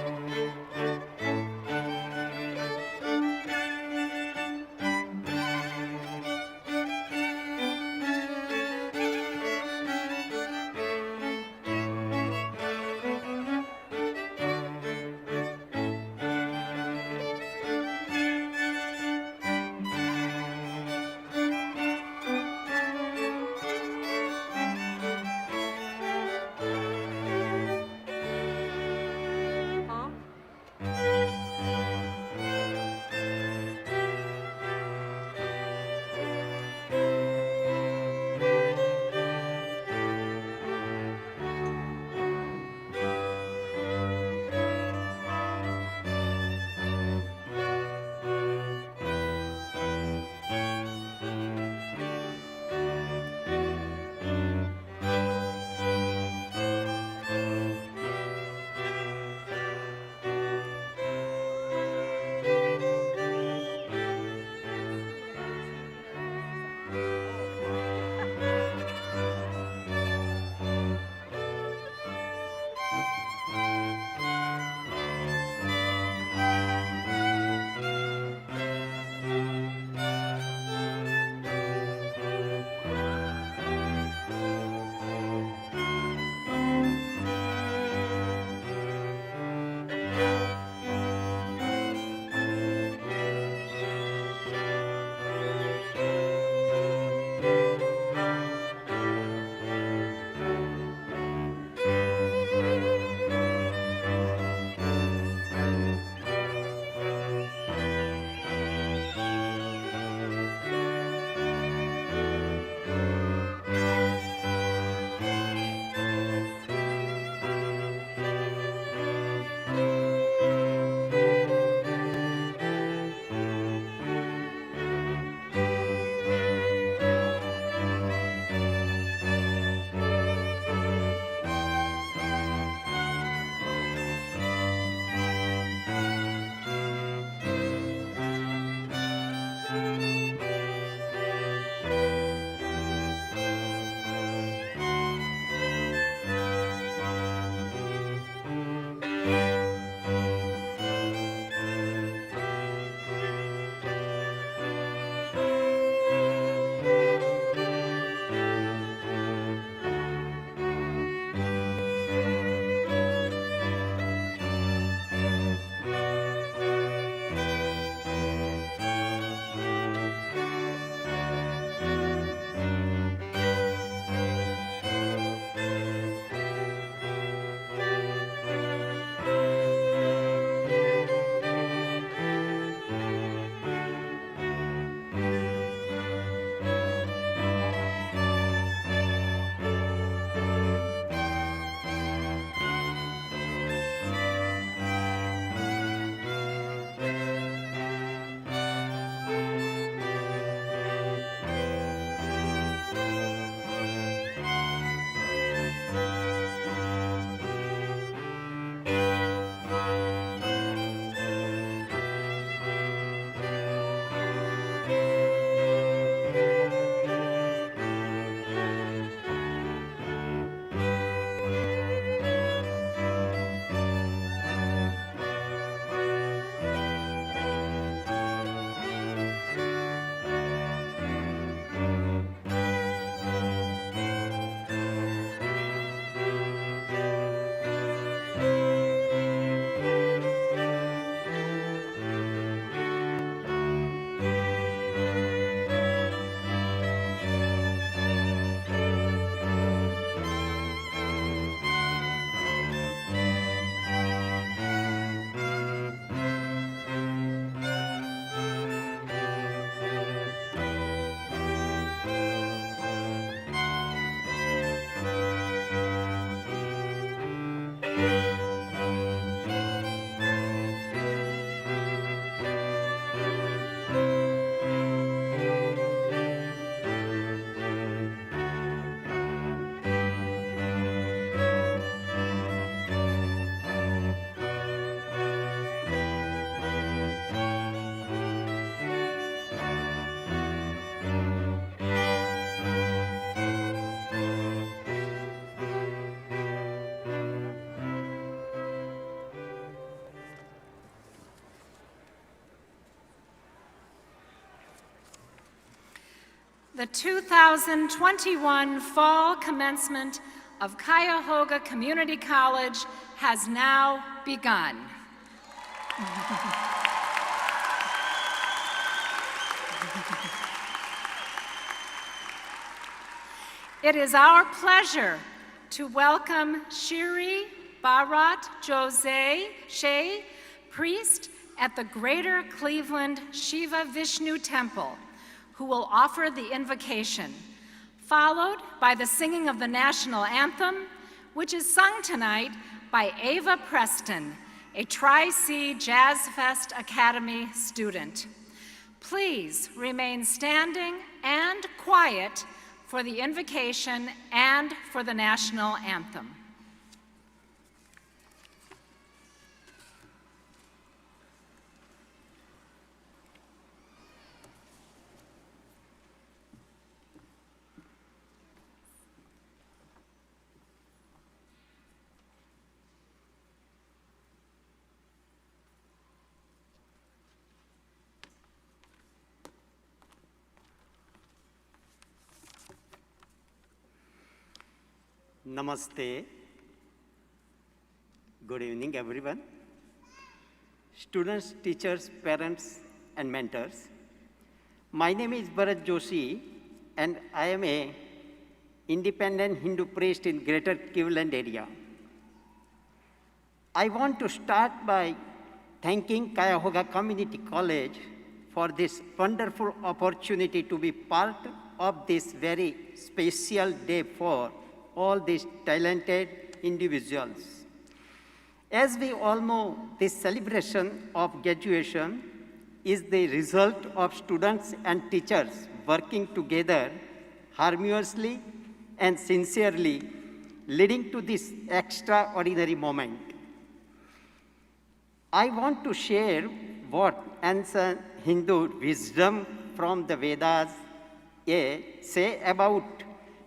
Huh? The 2021 fall commencement of Cuyahoga Community College has now begun. It is our pleasure to welcome Shiri Bharat Jose Shea, priest at the Greater Cleveland Shiva Vishnu Temple, who will offer the invocation, followed by the singing of the national anthem, which is sung tonight by Ava Preston, a Tri-C Jazz Fest Academy student. Please remain standing and quiet for the invocation and for the national anthem. Namaste. Good evening, everyone. Students, teachers, parents, and mentors. My name is Bharat Joshi, and I am an independent Hindu priest in Greater Cleveland area. I want to start by thanking Cuyahoga Community College for this wonderful opportunity to be part of this very special day for all these talented individuals. As we all know, this celebration of graduation is the result of students and teachers working together harmoniously and sincerely, leading to this extraordinary moment. I want to share what ancient Hindu wisdom from the Vedas say about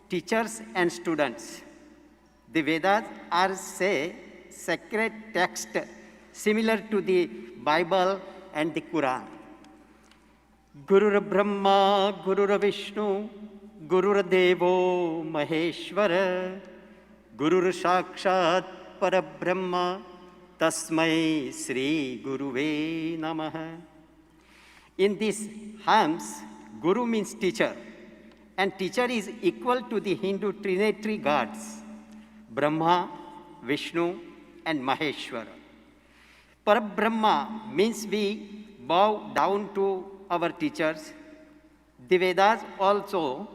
teachers and students. The Vedas are sacred text similar to the Bible and the Quran. Gurur Brahma, Gurur Vishnu, Gurur Devo Maheshwara, Gurur Sakshat Parabrahma, Tasmai Sri Guruve Namaha. In these hymns, Guru means teacher, and teacher is equal to the Hindu trinitary gods, Brahma, Vishnu, and Maheshwara. Parabrahma means we bow down to our teachers. The Vedas also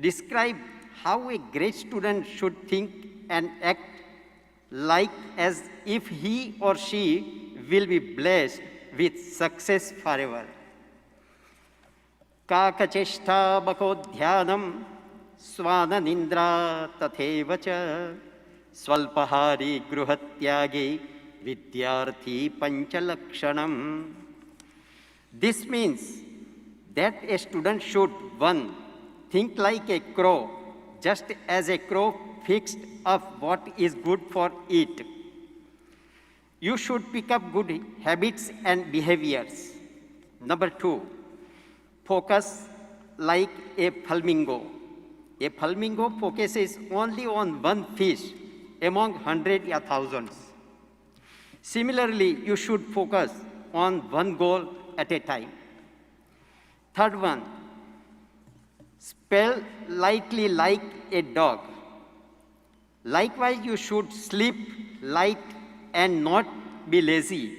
describe how a great student should think and act like as if he or she will be blessed with success forever. Kakacheshta bakodhyanam swananindra tathevacha swalpahari gruhatyagi vidyarthi panchalakshanam. This means that a student should, 1, think like a crow, just as a crow fixed of what is good for it. You should pick up good habits and behaviors. Number 2, focus like a flamingo. A flamingo focuses only on one fish among hundreds or thousands. Similarly, you should focus on one goal at a time. Third one, spell lightly like a dog. Likewise, you should sleep light and not be lazy.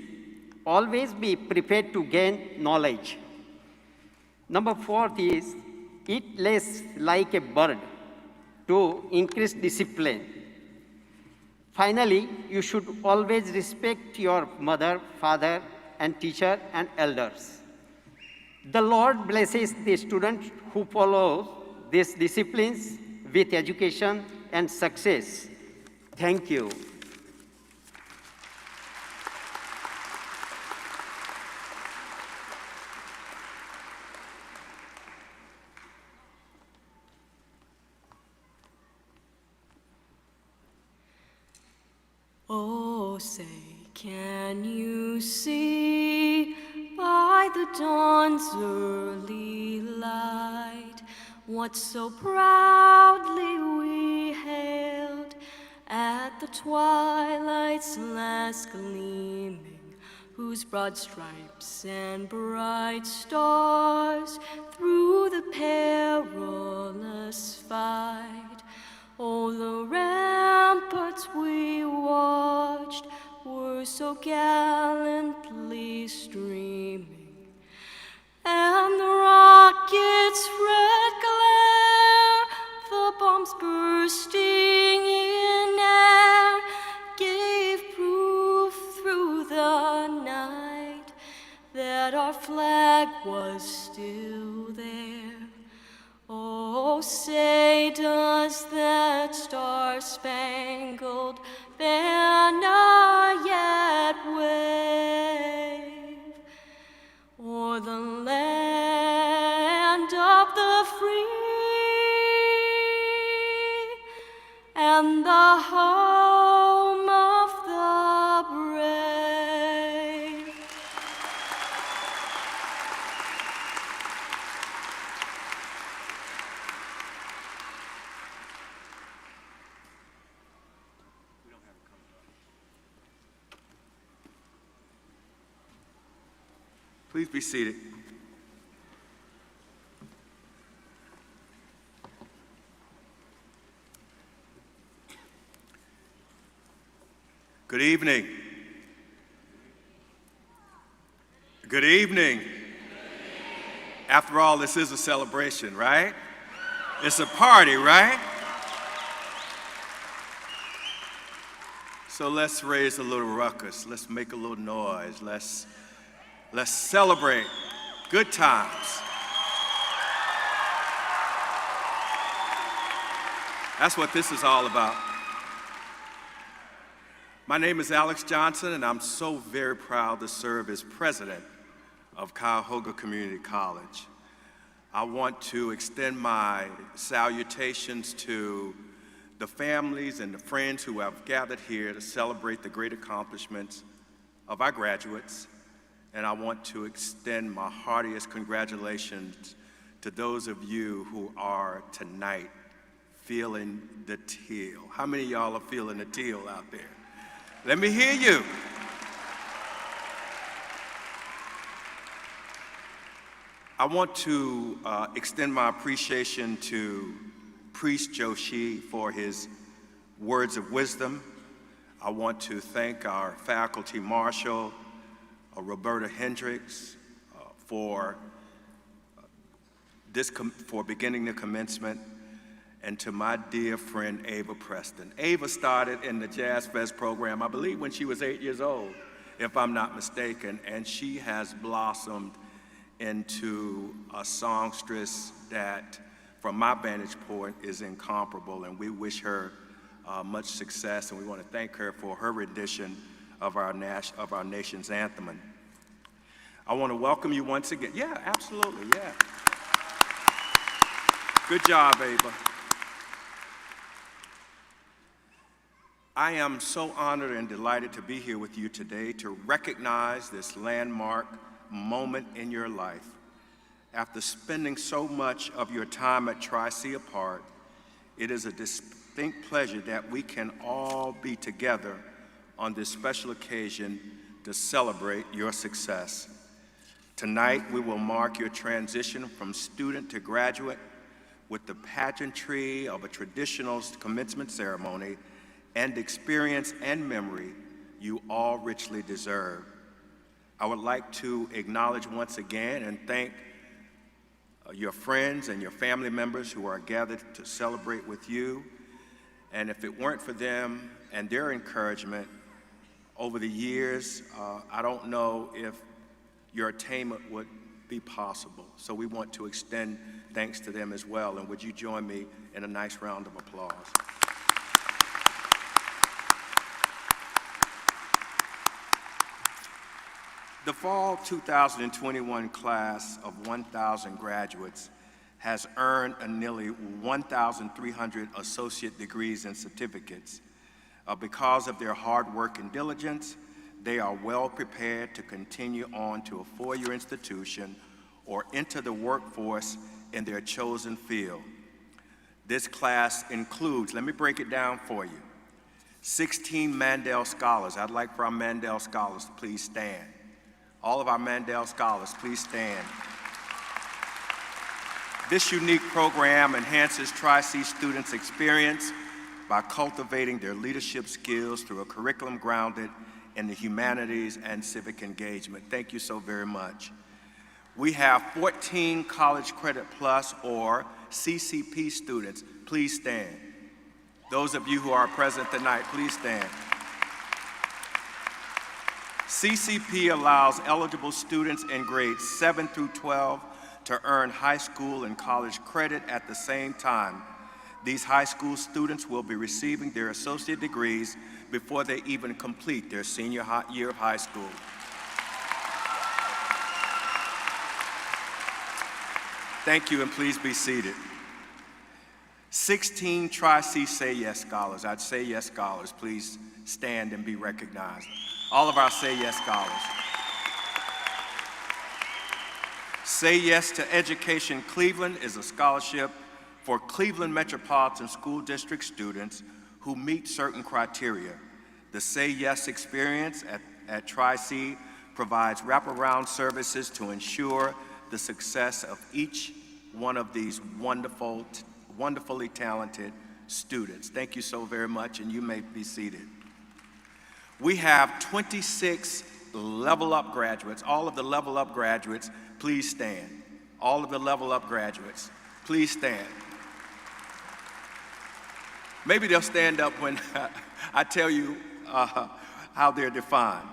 Always be prepared to gain knowledge. Number 4 is eat less like a bird to increase discipline. Finally, you should always respect your mother, father, and teacher and elders. The Lord blesses the student who follows these disciplines with education and success. Thank you. Oh, say, can you see by the dawn's early light what so proudly we hailed at the twilight's last gleaming, whose broad stripes and bright stars through the perilous fight, oh, the ramparts we watched were so gallantly streaming, and the rocket's red glare, the bombs bursting in air, gave proof through the night that our flag was still there. Oh, say does that star-spangled banner yet wave o'er the land of the free and the home of the brave? Please be seated. Good evening. Good evening. After all, this is a celebration, right? It's a party, right? So let's raise a little ruckus. Let's make a little noise. Let's celebrate good times. That's what this is all about. My name is Alex Johnson, and I'm so very proud to serve as president of Cuyahoga Community College. I want to extend my salutations to the families and the friends who have gathered here to celebrate the great accomplishments of our graduates. And I want to extend my heartiest congratulations to those of you who are tonight feeling the teal. How many of y'all are feeling the teal out there? Let me hear you. I want to extend my appreciation to Priest Joshi for his words of wisdom. I want to thank our faculty marshal, Roberta Hendricks, for beginning the commencement, and to my dear friend Ava Preston. Ava started in the Jazz Fest program, I believe, when she was 8 years old, if I'm not mistaken, and she has blossomed into a songstress that, from my vantage point, is incomparable, and we wish her much success, and we want to thank her for her rendition of our nation's anthem. I want to welcome you once again. Yeah, absolutely, yeah. Good job, Ava. I am so honored and delighted to be here with you today to recognize this landmark moment in your life. After spending so much of your time at Tri-C apart, it is a distinct pleasure that we can all be together on this special occasion to celebrate your success. Tonight, we will mark your transition from student to graduate with the pageantry of a traditional commencement ceremony and experience and memory you all richly deserve. I would like to acknowledge once again and thank your friends and your family members who are gathered to celebrate with you. And if it weren't for them and their encouragement over the years, I don't know if your attainment would be possible. So we want to extend thanks to them as well. And would you join me in a nice round of applause? The fall 2021 class of 1,000 graduates has earned nearly 1,300 associate degrees and certificates. Because of their hard work and diligence, they are well prepared to continue on to a four-year institution or enter the workforce in their chosen field. This class includes, let me break it down for you, 16 Mandel Scholars. I'd like for our Mandel Scholars to please stand. All of our Mandel Scholars, please stand. This unique program enhances Tri-C students' experience by cultivating their leadership skills through a curriculum grounded in the humanities and civic engagement. Thank you so very much. We have 14 College Credit Plus or CCP students. Please stand. Those of you who are present tonight, please stand. CCP allows eligible students in grades 7 through 12 to earn high school and college credit at the same time. These high school students will be receiving their associate degrees before they even complete their senior year of high school. Thank you, and please be seated. 16 Tri-C Say Yes Scholars. I'd Say Yes Scholars, please stand and be recognized. All of our Say Yes Scholars. Say Yes to Education Cleveland is a scholarship for Cleveland Metropolitan School District students who meet certain criteria. The Say Yes experience at Tri-C provides wraparound services to ensure the success of each one of these wonderfully talented students. Thank you so very much, and you may be seated. We have 26 Level Up graduates. All of the Level Up graduates, please stand. All of the Level Up graduates, please stand. Maybe they'll stand up when I tell you how they're defined.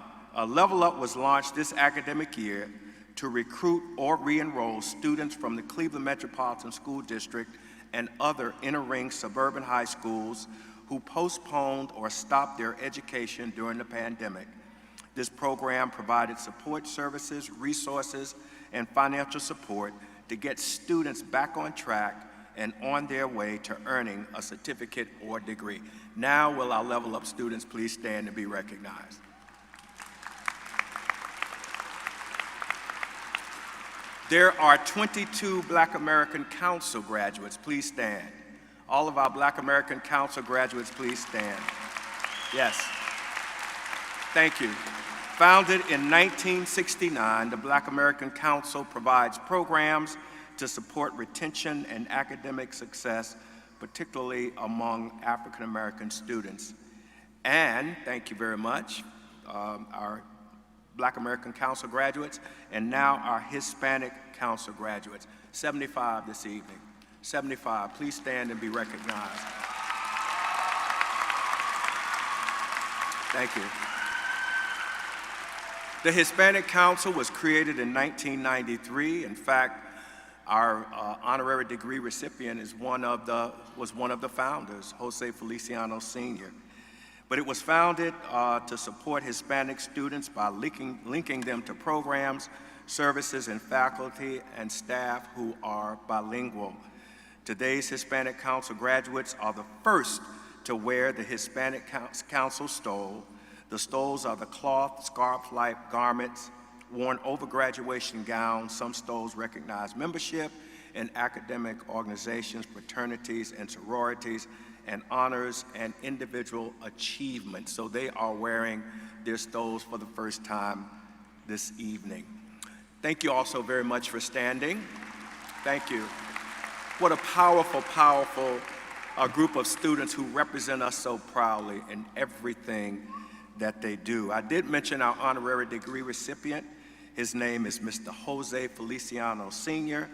Level Up was launched this academic year to recruit or re-enroll students from the Cleveland Metropolitan School District and other inner-ring suburban high schools who postponed or stopped their education during the pandemic. This program provided support services, resources, and financial support to get students back on track and on their way to earning a certificate or degree. Now will our Level Up students please stand and be recognized. There are 22 Black American Council graduates. Please stand. All of our Black American Council graduates, please stand. Yes. Thank you. Founded in 1969, the Black American Council provides programs to support retention and academic success, particularly among African American students. And thank you very much, our Black American Council graduates, and now our Hispanic Council graduates. 75 this evening. 75, please stand and be recognized. Thank you. The Hispanic Council was created in 1993. In fact, our honorary degree recipient was one of the founders, Jose Feliciano Sr. But it was founded to support Hispanic students by linking them to programs, services, and faculty and staff who are bilingual. Today's Hispanic Council graduates are the first to wear the Hispanic Council stole. The stoles are the cloth, scarf-like garments worn over graduation gowns. Some stoles recognize membership in academic organizations, fraternities, and sororities, and honors and individual achievement. So they are wearing their stoles for the first time this evening. Thank you all so very much for standing. Thank you. What a powerful, powerful group of students who represent us so proudly in everything that they do. I did mention our honorary degree recipient. His name is Mr. Jose Feliciano Sr.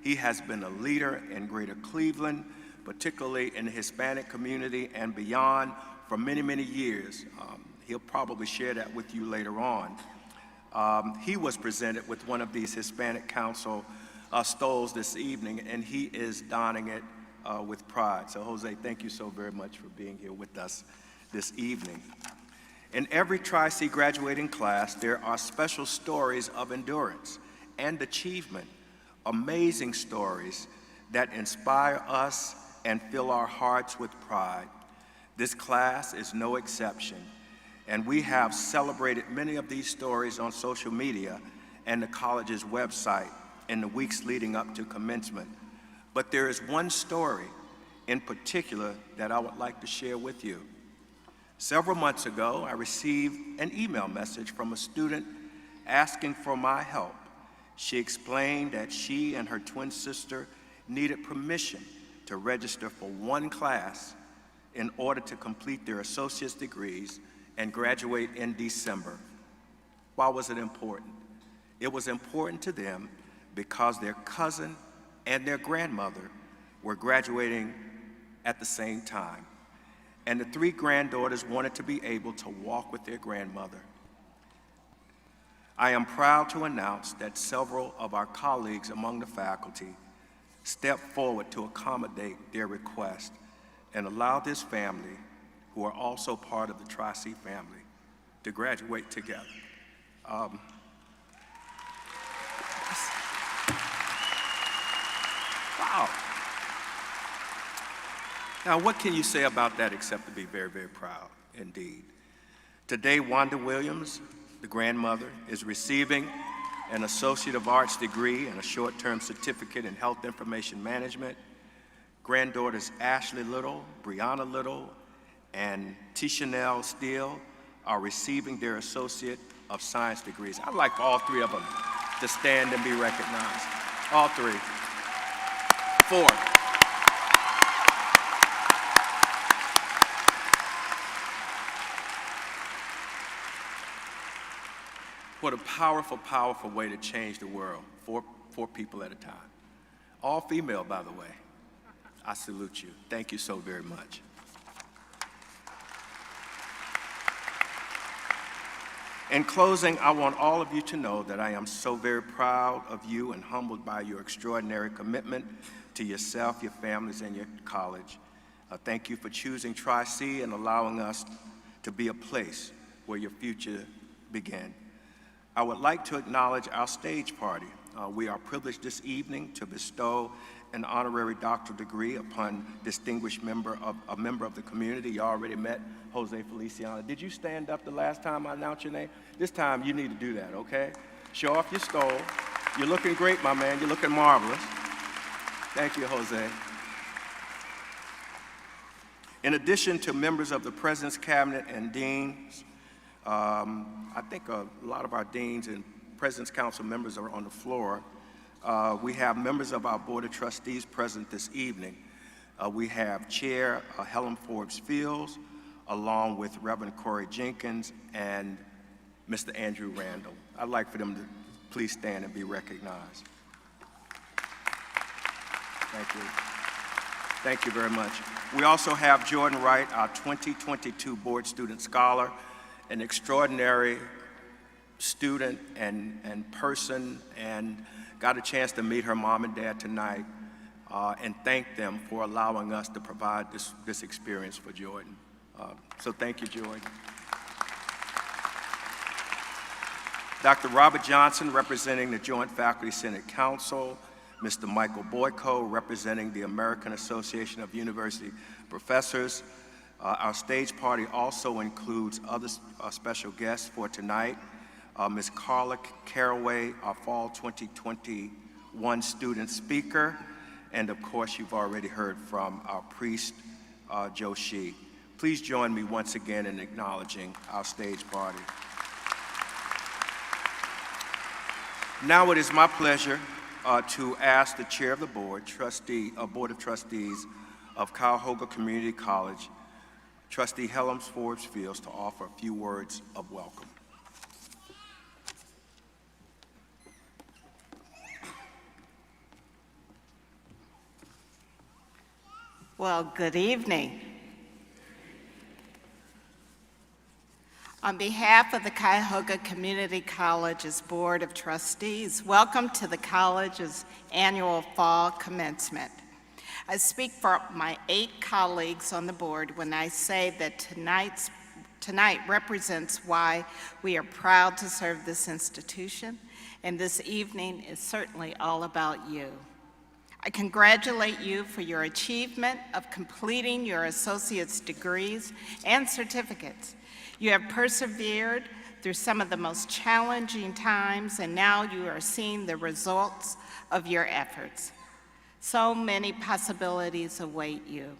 He has been a leader in Greater Cleveland, particularly in the Hispanic community and beyond, for many, many years. He'll probably share that with you later on. He was presented with one of these Hispanic Council stoles this evening, and he is donning it with pride. So Jose, thank you so very much for being here with us this evening. In every Tri-C graduating class, there are special stories of endurance and achievement, amazing stories that inspire us and fill our hearts with pride. This class is no exception, and we have celebrated many of these stories on social media and the college's website in the weeks leading up to commencement. but there is one story in particular that I would like to share with you. Several months ago, I received an email message from a student asking for my help. She explained that she and her twin sister needed permission to register for one class in order to complete their associate's degrees and graduate in December. Why was it important? It was important to them because their cousin and their grandmother were graduating at the same time. And the three granddaughters wanted to be able to walk with their grandmother. I am proud to announce that several of our colleagues among the faculty stepped forward to accommodate their request and allow this family, who are also part of the Tri-C family, to graduate together. Wow. Now, what can you say about that except to be very, very proud indeed? Today, Wanda Williams, the grandmother, is receiving an Associate of Arts degree and a short-term certificate in Health Information Management. Granddaughters Ashley Little, Brianna Little, and Tishanelle Steele are receiving their Associate of Science degrees. I'd like for all three of them to stand and be recognized. All three. Four. What a powerful, powerful way to change the world. Four people at a time. All female, by the way. I salute you. Thank you so very much. In closing, I want all of you to know that I am so very proud of you and humbled by your extraordinary commitment to yourself, your families, and your college. Thank you for choosing Tri-C and allowing us to be a place where your future began. I would like to acknowledge our stage party. We are privileged this evening to bestow an honorary doctoral degree upon distinguished member of the community. You already met Jose Feliciano. Did you stand up the last time I announced your name? This time you need to do that, okay? Show off your stole. You're looking great, my man. You're looking marvelous. Thank you, Jose. In addition to members of the President's Cabinet and deans, I think a lot of our deans and President's Council members are on the floor. We have members of our Board of Trustees present this evening. We have Chair Helen Forbes Fields, along with Reverend Corey Jenkins and Mr. Andrew Randall. I'd like for them to please stand and be recognized. Thank you. Thank you very much. We also have Jordan Wright, our 2022 Board Student Scholar, an extraordinary student and person, and got a chance to meet her mom and dad tonight and thank them for allowing us to provide this experience for Jordan. So thank you, Jordan. Dr. Robert Johnson, representing the Joint Faculty Senate Council, Mr. Michael Boyko, representing the American Association of University Professors. Our stage party also includes other special guests for tonight. Ms. Carla Caraway, our Fall 2021 student speaker, and of course you've already heard from our priest, Joe Shee. Please join me once again in acknowledging our stage party. Now it is my pleasure to ask the Chair of the Board of Trustees of Cuyahoga Community College, Trustee Helen Forbes Fields, to offer a few words of welcome. Well, good evening. On behalf of the Cuyahoga Community College's Board of Trustees, welcome to the college's annual fall commencement. I speak for my 8 colleagues on the board when I say that tonight represents why we are proud to serve this institution, and this evening is certainly all about you. I congratulate you for your achievement of completing your associate's degrees and certificates. You have persevered through some of the most challenging times, and now you are seeing the results of your efforts. So many possibilities await you,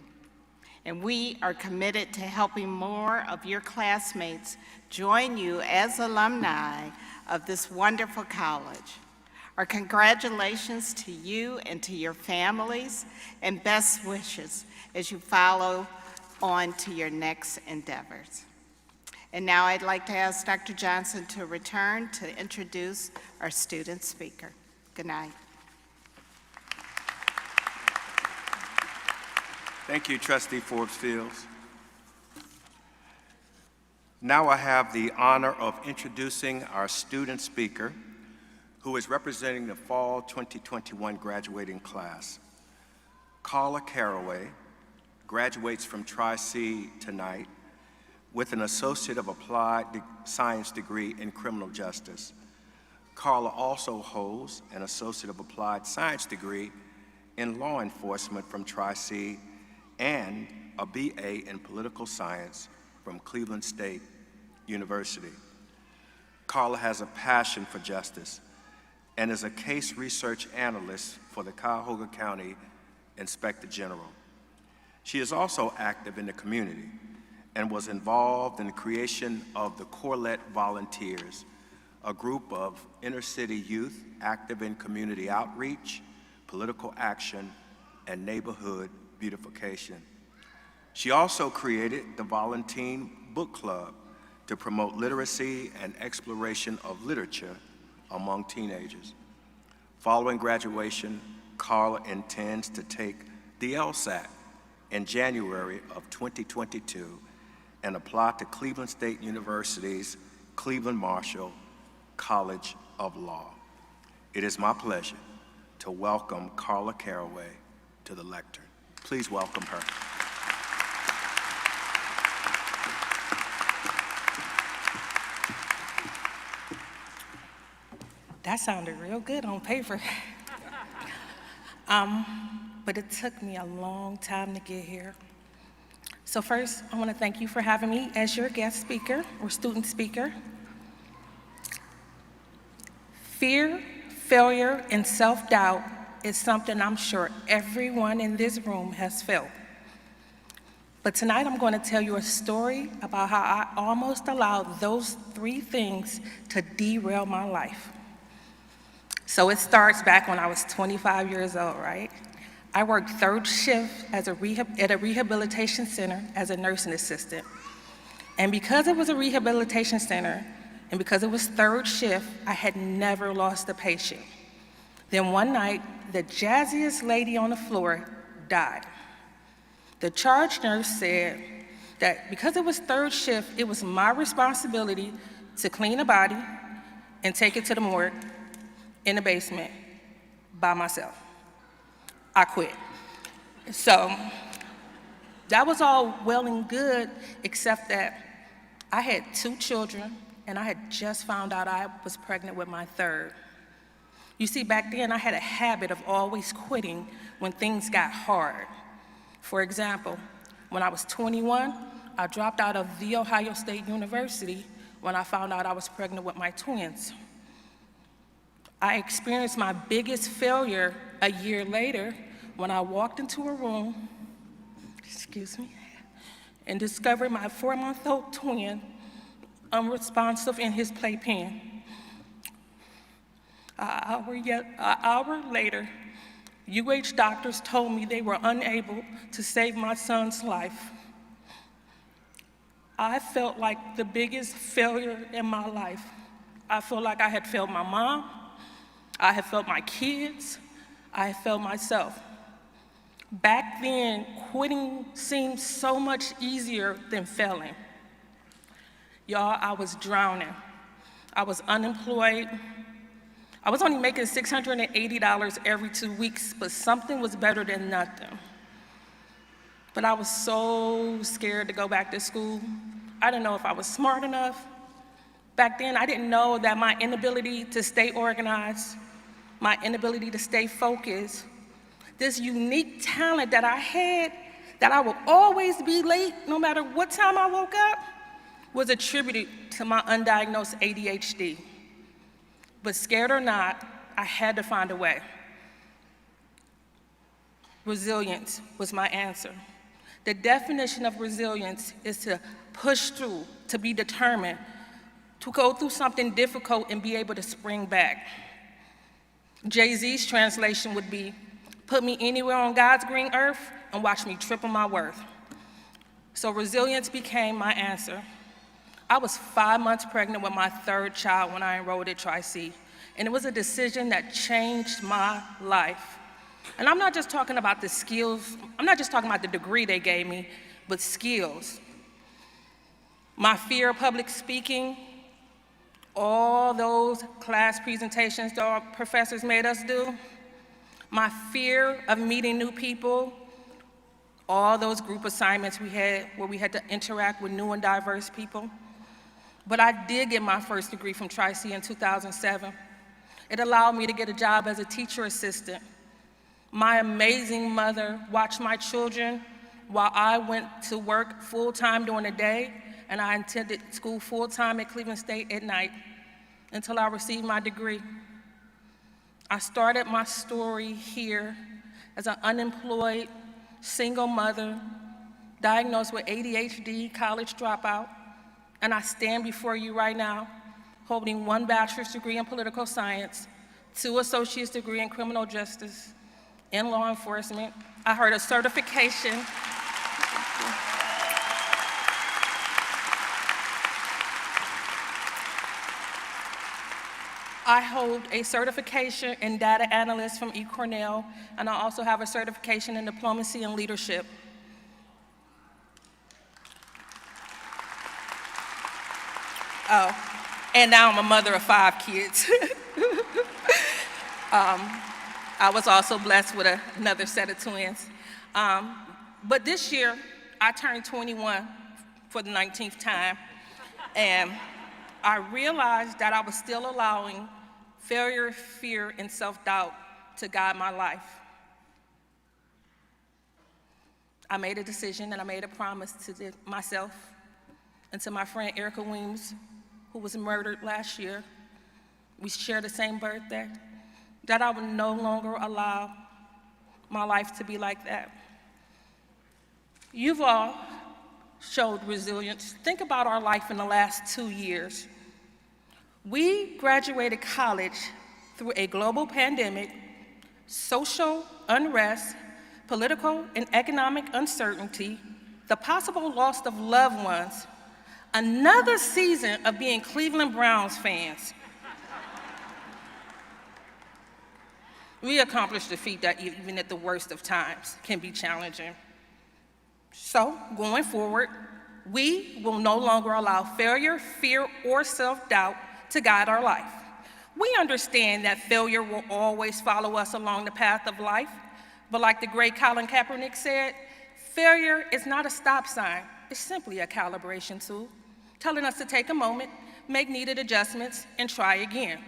and we are committed to helping more of your classmates join you as alumni of this wonderful college. Our congratulations to you and to your families, and best wishes as you follow on to your next endeavors. And now I'd like to ask Dr. Johnson to return to introduce our student speaker. Good night. Thank you, Trustee Forbes-Fields. Now I have the honor of introducing our student speaker, who is representing the Fall 2021 graduating class. Carla Caraway graduates from Tri-C tonight with an Associate of Applied Science degree in Criminal Justice. Carla also holds an Associate of Applied Science degree in Law Enforcement from Tri-C and a BA in Political Science from Cleveland State University. Carla has a passion for justice and is a case research analyst for the Cuyahoga County Inspector General. She is also active in the community and was involved in the creation of the Corlett Volunteers, a group of inner-city youth active in community outreach, political action, and neighborhood beautification. She also created the Volunteer Book Club to promote literacy and exploration of literature among teenagers. Following graduation, Carla intends to take the LSAT in January of 2022 and apply to Cleveland State University's Cleveland Marshall College of Law. It is my pleasure to welcome Carla Caraway to the lectern. Please welcome her. That sounded real good on paper. But it took me a long time to get here. So first, I want to thank you for having me as your guest speaker or student speaker. Fear, failure, and self-doubt is something I'm sure everyone in this room has felt. But tonight I'm going to tell you a story about how I almost allowed those three things to derail my life. So it starts back when I was 25 years old, right? I worked third shift at a rehabilitation center as a nursing assistant. And because it was a rehabilitation center, and because it was third shift, I had never lost a patient. Then one night, the jazziest lady on the floor died. The charge nurse said that because it was third shift, it was my responsibility to clean the body and take it to the morgue in the basement by myself. I quit. So that was all well and good, except that I had 2 children, and I had just found out I was pregnant with my third. You see, back then I had a habit of always quitting when things got hard. For example, when I was 21, I dropped out of The Ohio State University when I found out I was pregnant with my twins. I experienced my biggest failure a year later when I walked into a room, and discovered my 4-month-old twin unresponsive in his playpen. An hour later, UH doctors told me they were unable to save my son's life. I felt like the biggest failure in my life. I felt like I had failed my mom, I had failed my kids, I had failed myself. Back then, quitting seemed so much easier than failing. Y'all, I was drowning. I was unemployed. I was only making $680 every 2 weeks, but something was better than nothing. But I was so scared to go back to school. I didn't know if I was smart enough. Back then, I didn't know that my inability to stay organized, my inability to stay focused, this unique talent that I had, that I would always be late no matter what time I woke up, was attributed to my undiagnosed ADHD. But scared or not, I had to find a way. resilience was my answer. The definition of resilience is to push through, to be determined, to go through something difficult and be able to spring back. Jay-Z's translation would be, put me anywhere on God's green earth and watch me triple my worth. So resilience became my answer. I was 5 months pregnant with my third child when I enrolled at Tri-C, and it was a decision that changed my life. And I'm not just talking about the skills, I'm not just talking about the degree they gave me, but skills. My fear of public speaking, all those class presentations that our professors made us do, my fear of meeting new people, all those group assignments we had where we had to interact with new and diverse people. But I did get my first degree from Tri-C in 2007. It allowed me to get a job as a teacher assistant. My amazing mother watched my children while I went to work full-time during the day, and I attended school full-time at Cleveland State at night until I received my degree. I started my story here as an unemployed, single mother, diagnosed with ADHD, college dropout, and I stand before you right now holding 1 bachelor's degree in political science, 2 associate's degree in criminal justice, in law enforcement. I heard a certification. I hold a certification in data analyst from Cornell, and I also have a certification in diplomacy and leadership. Oh, and now I'm a mother of 5 kids. I was also blessed with another set of twins. But this year, I turned 21 for the 19th time, and I realized that I was still allowing failure, fear, and self-doubt to guide my life. I made a decision and I made a promise to myself and to my friend Erica Weems, who was murdered last year. We share the same birthday, that I would no longer allow my life to be like that. You've all showed resilience. Think about our life in the last 2 years. We graduated college through a global pandemic, social unrest, political and economic uncertainty, the possible loss of loved ones, another season of being Cleveland Browns fans. We accomplished a feat that even at the worst of times can be challenging. So, going forward, we will no longer allow failure, fear, or self-doubt to guide our life. We understand that failure will always follow us along the path of life, but like the great Colin Kaepernick said, failure is not a stop sign, it's simply a calibration tool, telling us to take a moment, make needed adjustments, and try again.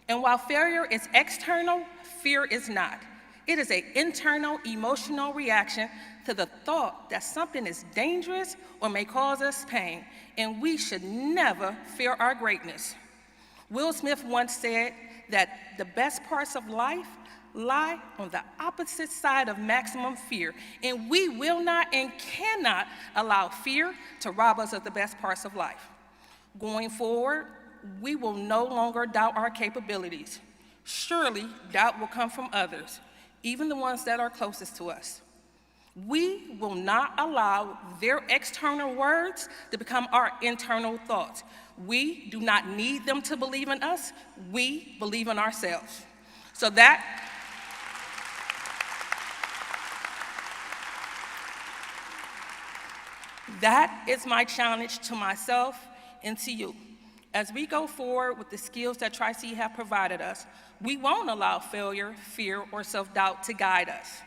And while failure is external, fear is not. It is an internal emotional reaction to the thought that something is dangerous or may cause us pain, and we should never fear our greatness. Will Smith once said that the best parts of life lie on the opposite side of maximum fear, and we will not and cannot allow fear to rob us of the best parts of life. Going forward, we will no longer doubt our capabilities. Surely, doubt will come from others, even the ones that are closest to us. We will not allow their external words to become our internal thoughts. We do not need them to believe in us. We believe in ourselves. So that is my challenge to myself and to you. As we go forward with the skills that Tri-C have provided us, we won't allow failure, fear, or self-doubt to guide us.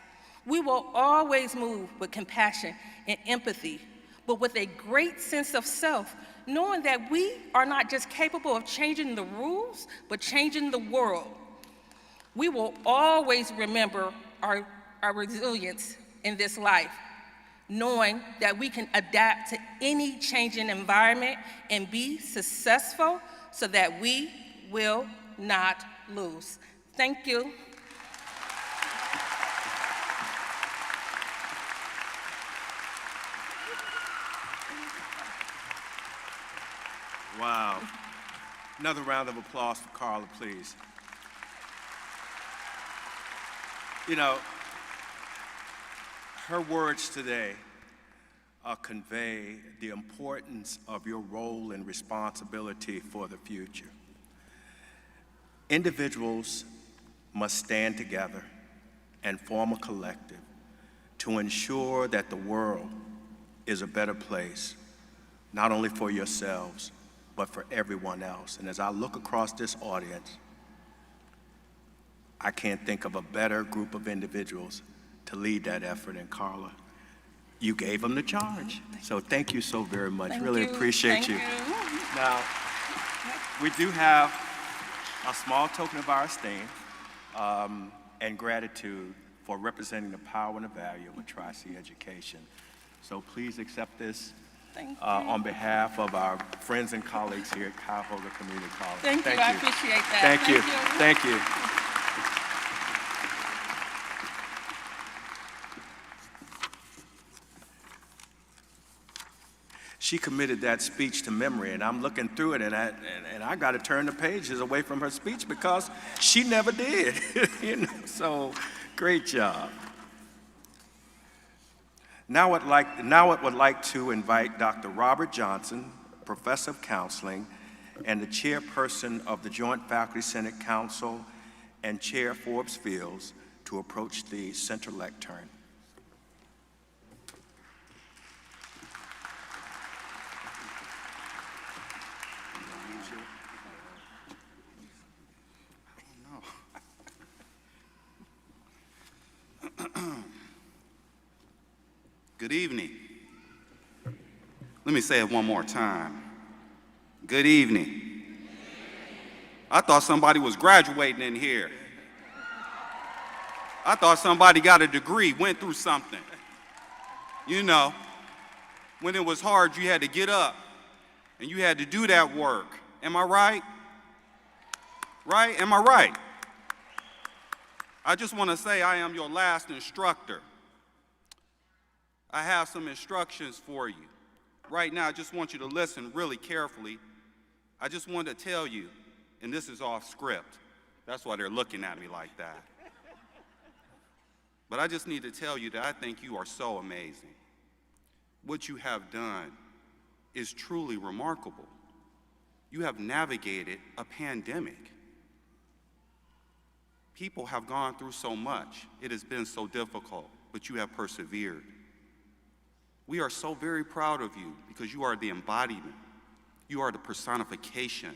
We will always move with compassion and empathy, but with a great sense of self, knowing that we are not just capable of changing the rules, but changing the world. We will always remember our resilience in this life, knowing that we can adapt to any changing environment and be successful so that we will not lose. Thank you. Another round of applause for Carla, please. You know, her words today convey the importance of your role and responsibility for the future. Individuals must stand together and form a collective to ensure that the world is a better place, not only for yourselves, but for everyone else. And as I look across this audience, I can't think of a better group of individuals to lead that effort. And Carla, you gave them the charge. So thank you so very much. Really appreciate you. Now, we do have a small token of our esteem and gratitude for representing the power and the value of a Tri-C education. So please accept this on behalf of our friends and colleagues here at Cuyahoga Community College. Thank you. I appreciate that. Thank you. Thank you. She committed that speech to memory, and I'm looking through it, and I got to turn the pages away from her speech because she never did. You know, so great job. Now I would like to invite Dr. Robert Johnson, Professor of Counseling and the Chairperson of the Joint Faculty Senate Council and Chair Forbes Fields, to approach the center lectern. Good evening. Let me say it one more time. Good evening. I thought somebody was graduating in here. I thought somebody got a degree, went through something. You know, when it was hard, you had to get up and you had to do that work. Am I right? Right? Am I right? I just want to say I am your last instructor. I have some instructions for you. Right now, I just want you to listen really carefully. I just want to tell you, and this is off script. That's why they're looking at me like that. But I just need to tell you that I think you are so amazing. What you have done is truly remarkable. You have navigated a pandemic. People have gone through so much. It has been so difficult, but you have persevered. We are so very proud of you because you are the embodiment. You are the personification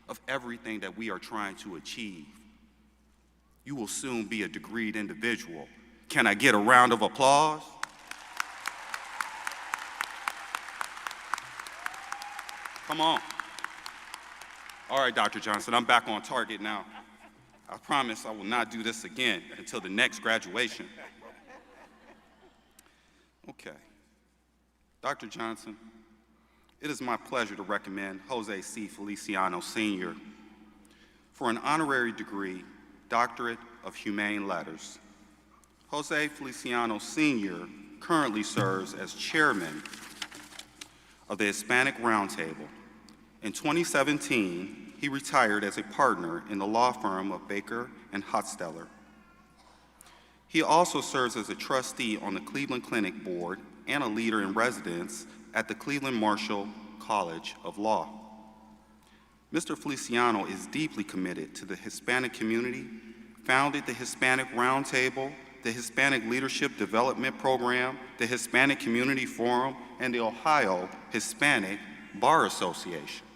of everything that we are trying to achieve. You will soon be a degreed individual. Can I get a round of applause? Come on. All right, Dr. Johnson, I'm back on target now. I promise I will not do this again until the next graduation. Okay. Dr. Johnson, it is my pleasure to recommend Jose C. Feliciano, Sr. for an honorary degree, Doctorate of Humane Letters. Jose Feliciano, Sr. currently serves as chairman of the Hispanic Roundtable. In 2017, he retired as a partner in the law firm of Baker and Hotsteller. He also serves as a trustee on the Cleveland Clinic Board and a leader in residence at the Cleveland Marshall College of Law. Mr. Feliciano is deeply committed to the Hispanic community, founded the Hispanic Roundtable, the Hispanic Leadership Development Program, the Hispanic Community Forum, and the Ohio Hispanic Bar Association.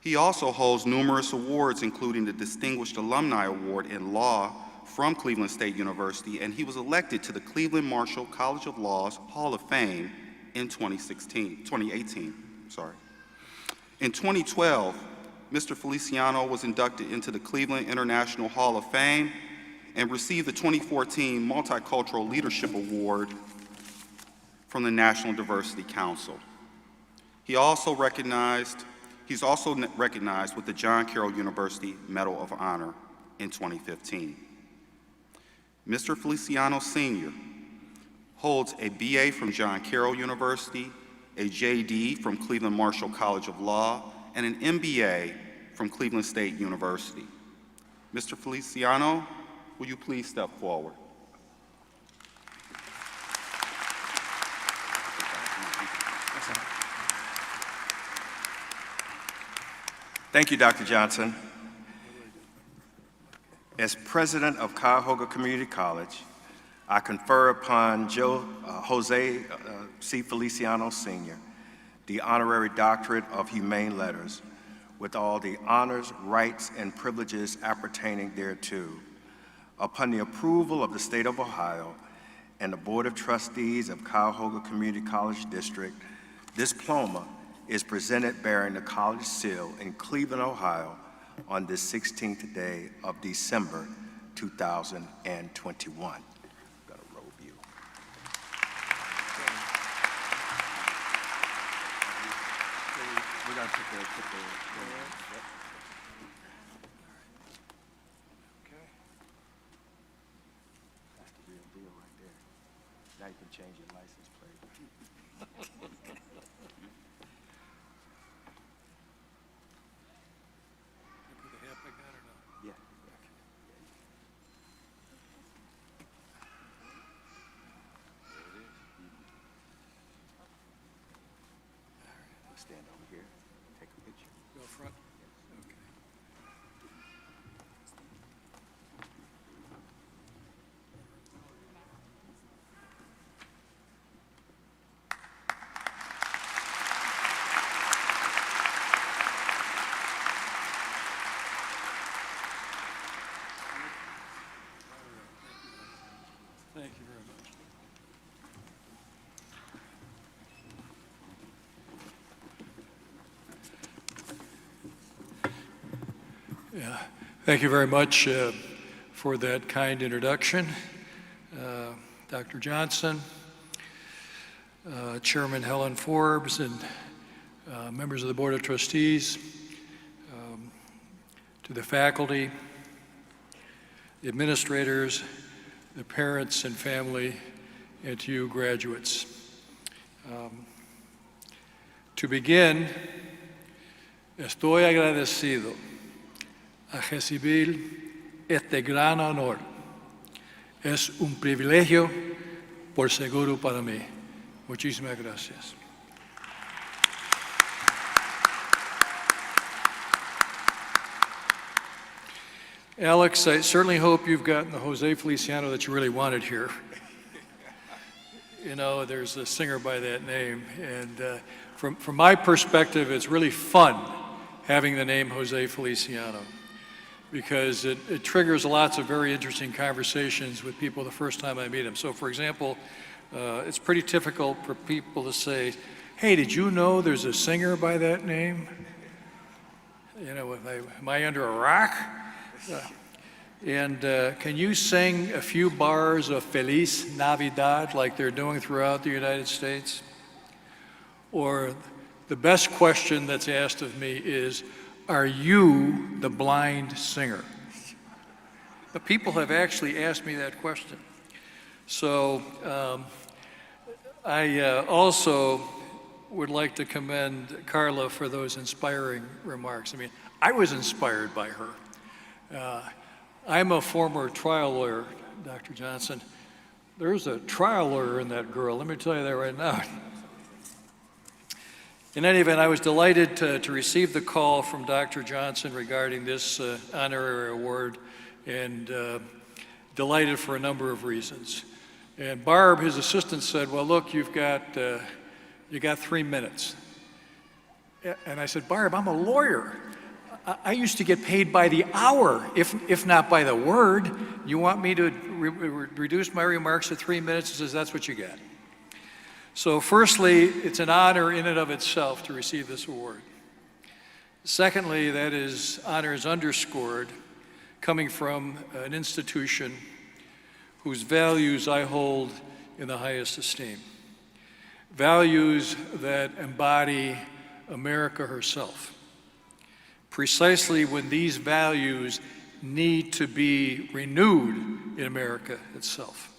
He also holds numerous awards, including the Distinguished Alumni Award in Law from Cleveland State University, and he was elected to the Cleveland Marshall College of Law's Hall of Fame in 2018. In 2012, Mr. Feliciano was inducted into the Cleveland International Hall of Fame and received the 2014 Multicultural Leadership Award from the National Diversity Council. He's also recognized with the John Carroll University Medal of Honor in 2015. Mr. Feliciano Sr. holds a BA from John Carroll University, a JD from Cleveland Marshall College of Law, and an MBA from Cleveland State University. Mr. Feliciano, will you please step forward? Thank you, Dr. Johnson. As president of Cuyahoga Community College, I confer upon Jose C. Feliciano Sr. the Honorary Doctorate of Humane Letters with all the honors, rights, and privileges appertaining thereto. Upon the approval of the State of Ohio and the Board of Trustees of Cuyahoga Community College District, this diploma is presented bearing the college seal in Cleveland, Ohio on the 16th day of December 2021. We're going to put the okay. That's the real deal right there. Now you can change your license plate. Yeah. Stand over here, take a picture. Go front? Okay. Thank you very much. Yeah, thank you very much for that kind introduction. Dr. Johnson, Chairman Helen Forbes, and members of the Board of Trustees, to the faculty, the administrators, the parents and family, and to you graduates. To begin, estoy agradecido a recibir este gran honor. Es un privilegio por seguro para mí. Muchísimas gracias. Alex, I certainly hope you've gotten the Jose Feliciano that you really wanted here. You know, there's a singer by that name, and from my perspective, it's really fun having the name Jose Feliciano, because it triggers lots of very interesting conversations with people the first time I meet them. So for example, it's pretty difficult for people to say, hey, did you know there's a singer by that name? You know, am I under a rock? And can you sing a few bars of Feliz Navidad like they're doing throughout the United States? Or the best question that's asked of me is, are you the blind singer? But people have actually asked me that question. So I also would like to commend Carla for those inspiring remarks. I mean, I was inspired by her. I'm a former trial lawyer, Dr. Johnson. There's a trial lawyer in that girl, let me tell you that right now. In any event, I was delighted to receive the call from Dr. Johnson regarding this honorary award, and delighted for a number of reasons. And Barb, his assistant, said, well, look, you got 3 minutes. And I said, Barb, I'm a lawyer. I used to get paid by the hour, if not by the word. You want me to reduce my remarks to 3 minutes? He says, that's what you get. So firstly, it's an honor in and of itself to receive this award. Secondly, that honor is underscored coming from an institution whose values I hold in the highest esteem. Values that embody America herself. Precisely when these values need to be renewed in America itself.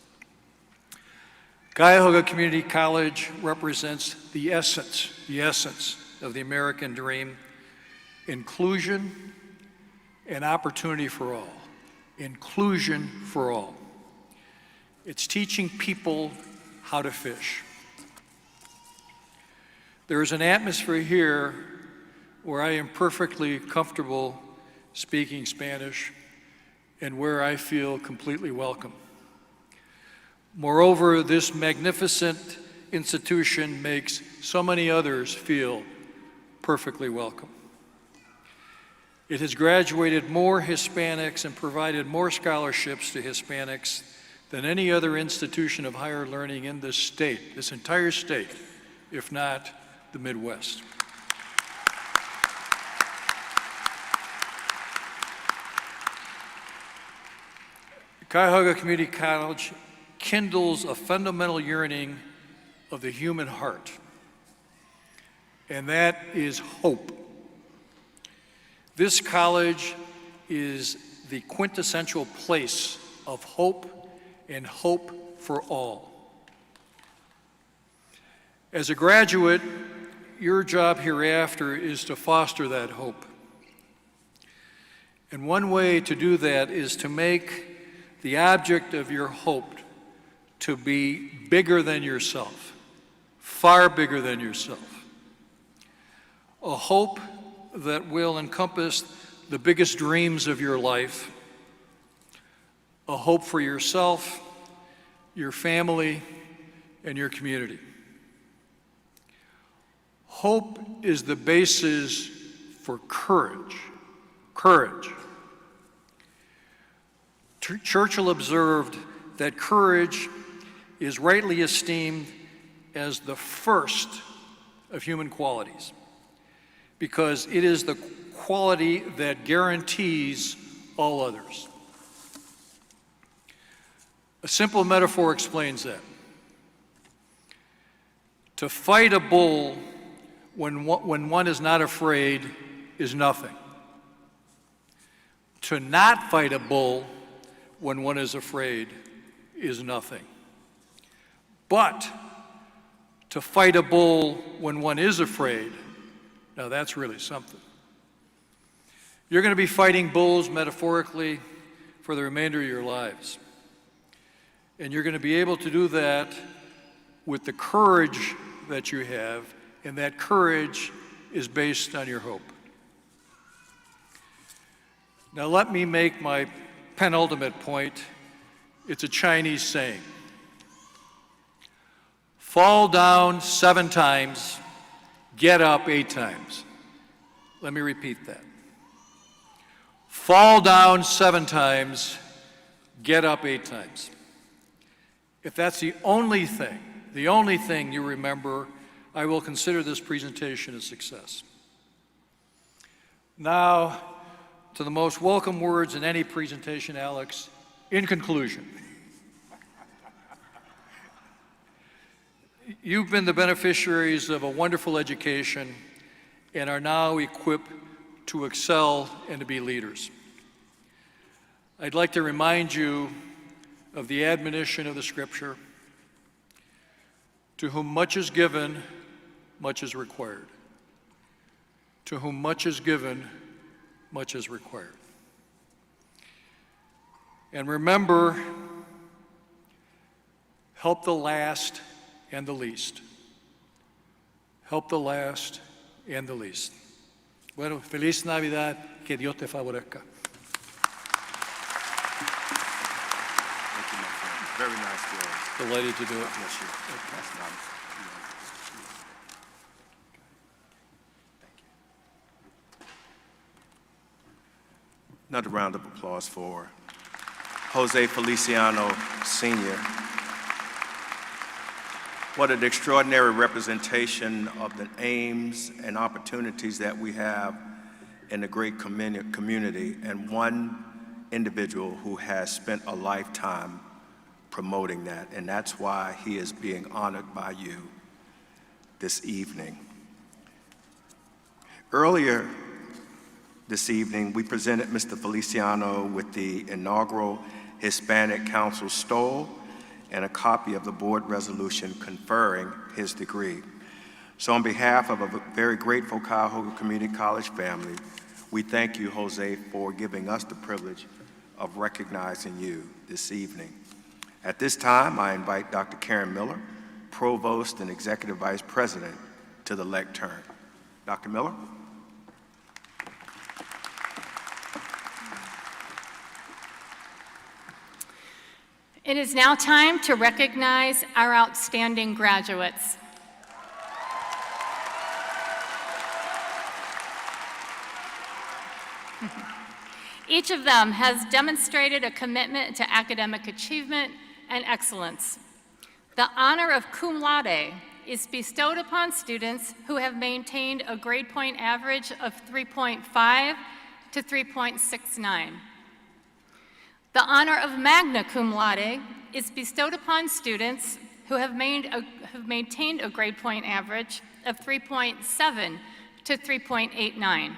Cuyahoga Community College represents the essence of the American dream, inclusion and opportunity for all. Inclusion for all. It's teaching people how to fish. There is an atmosphere here where I am perfectly comfortable speaking Spanish and where I feel completely welcome. Moreover, this magnificent institution makes so many others feel perfectly welcome. It has graduated more Hispanics and provided more scholarships to Hispanics than any other institution of higher learning in this state, this entire state, if not the Midwest. Cuyahoga Community College kindles a fundamental yearning of the human heart, and that is hope. This college is the quintessential place of hope and hope for all. As a graduate, your job hereafter is to foster that hope. And one way to do that is to make the object of your hope to be bigger than yourself, far bigger than yourself. A hope that will encompass the biggest dreams of your life, a hope for yourself, your family, and your community. Hope is the basis for courage. Courage. Churchill observed that courage is rightly esteemed as the first of human qualities, because it is the quality that guarantees all others. A simple metaphor explains that. To fight a bull when one is not afraid is nothing. To not fight a bull when one is afraid is nothing. But to fight a bull when one is afraid, now that's really something. You're going to be fighting bulls metaphorically for the remainder of your lives. And you're going to be able to do that with the courage that you have, and that courage is based on your hope. Now let me make my penultimate point. It's a Chinese saying. Fall down 7 times, get up 8 times. Let me repeat that. Fall down 7 times, get up 8 times. If that's the only thing you remember, I will consider this presentation a success. Now, to the most welcome words in any presentation, Alex, in conclusion. You've been the beneficiaries of a wonderful education and are now equipped to excel and to be leaders. I'd like to remind you of the admonition of the Scripture, to whom much is given, much is required. To whom much is given, much is required. And remember, help the last and the least. Help the last and the least. Bueno, feliz Navidad, que Dios te favorezca. Thank you, my friend. Very nice words. Delighted to do it. Bless you. That's nice. Thank you. Another round of applause for Jose Feliciano, Sr. What an extraordinary representation of the aims and opportunities that we have in the great community, and one individual who has spent a lifetime promoting that, and that's why he is being honored by you this evening. Earlier this evening, we presented Mr. Feliciano with the inaugural Hispanic Council stole and a copy of the board resolution conferring his degree. So on behalf of a very grateful Cuyahoga Community College family, we thank you, Jose, for giving us the privilege of recognizing you this evening. At this time, I invite Dr. Karen Miller, Provost and Executive Vice President, to the lectern. Dr. Miller? It is now time to recognize our outstanding graduates. Each of them has demonstrated a commitment to academic achievement and excellence. The honor of cum laude is bestowed upon students who have maintained a grade point average of 3.5 to 3.69. The honor of magna cum laude is bestowed upon students who have maintained a grade point average of 3.7 to 3.89.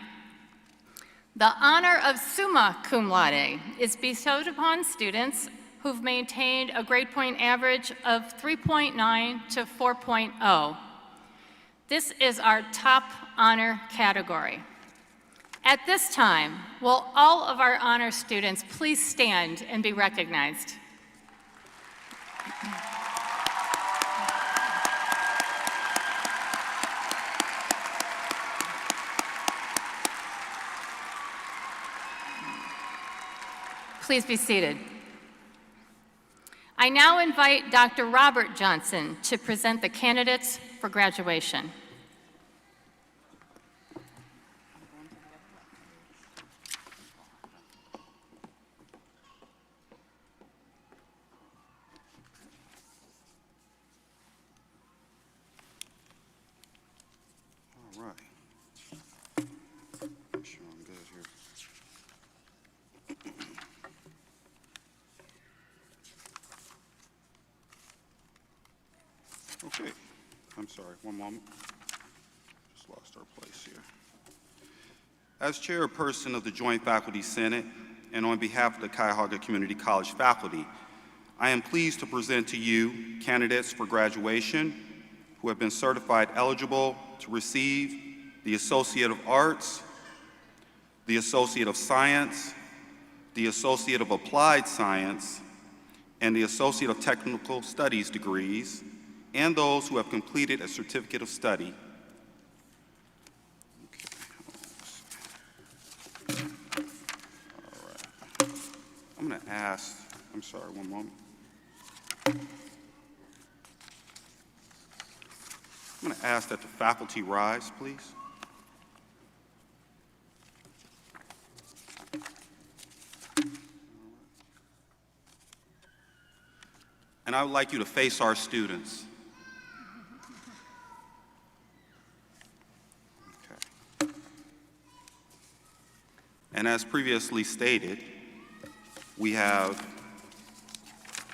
The honor of summa cum laude is bestowed upon students who've maintained a grade point average of 3.9 to 4.0. This is our top honor category. At this time, will all of our honor students please stand and be recognized? Please be seated. I now invite Dr. Robert Johnson to present the candidates for graduation. All right. Make sure I'm good here. Okay, I'm sorry, one moment. Just lost our place here. As chairperson of the Joint Faculty Senate and on behalf of the Cuyahoga Community College faculty, I am pleased to present to you candidates for graduation who have been certified eligible to receive the Associate of Arts, the Associate of Science, the Associate of Applied Science, and the Associate of Technical Studies degrees, and those who have completed a Certificate of Study. Okay. All right. I'm going to ask, I'm sorry, one moment. I'm going to ask that the faculty rise, please. And I would like you to face our students. Okay. And as previously stated, we have,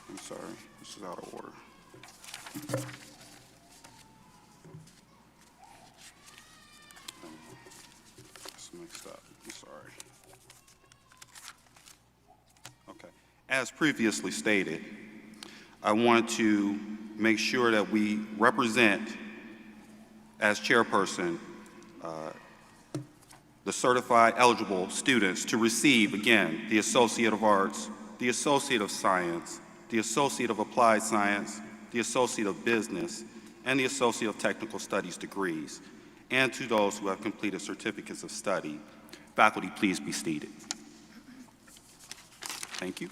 I'm sorry, this is out of order. It's mixed up, I'm sorry. Okay, as previously stated, I want to make sure that we represent, as chairperson, the certified eligible students to receive, again, the Associate of Arts, the Associate of Science, the Associate of Applied Science, the Associate of Business, and the Associate of Technical Studies degrees, and to those who have completed certificates of study. Faculty, please be seated. Thank you.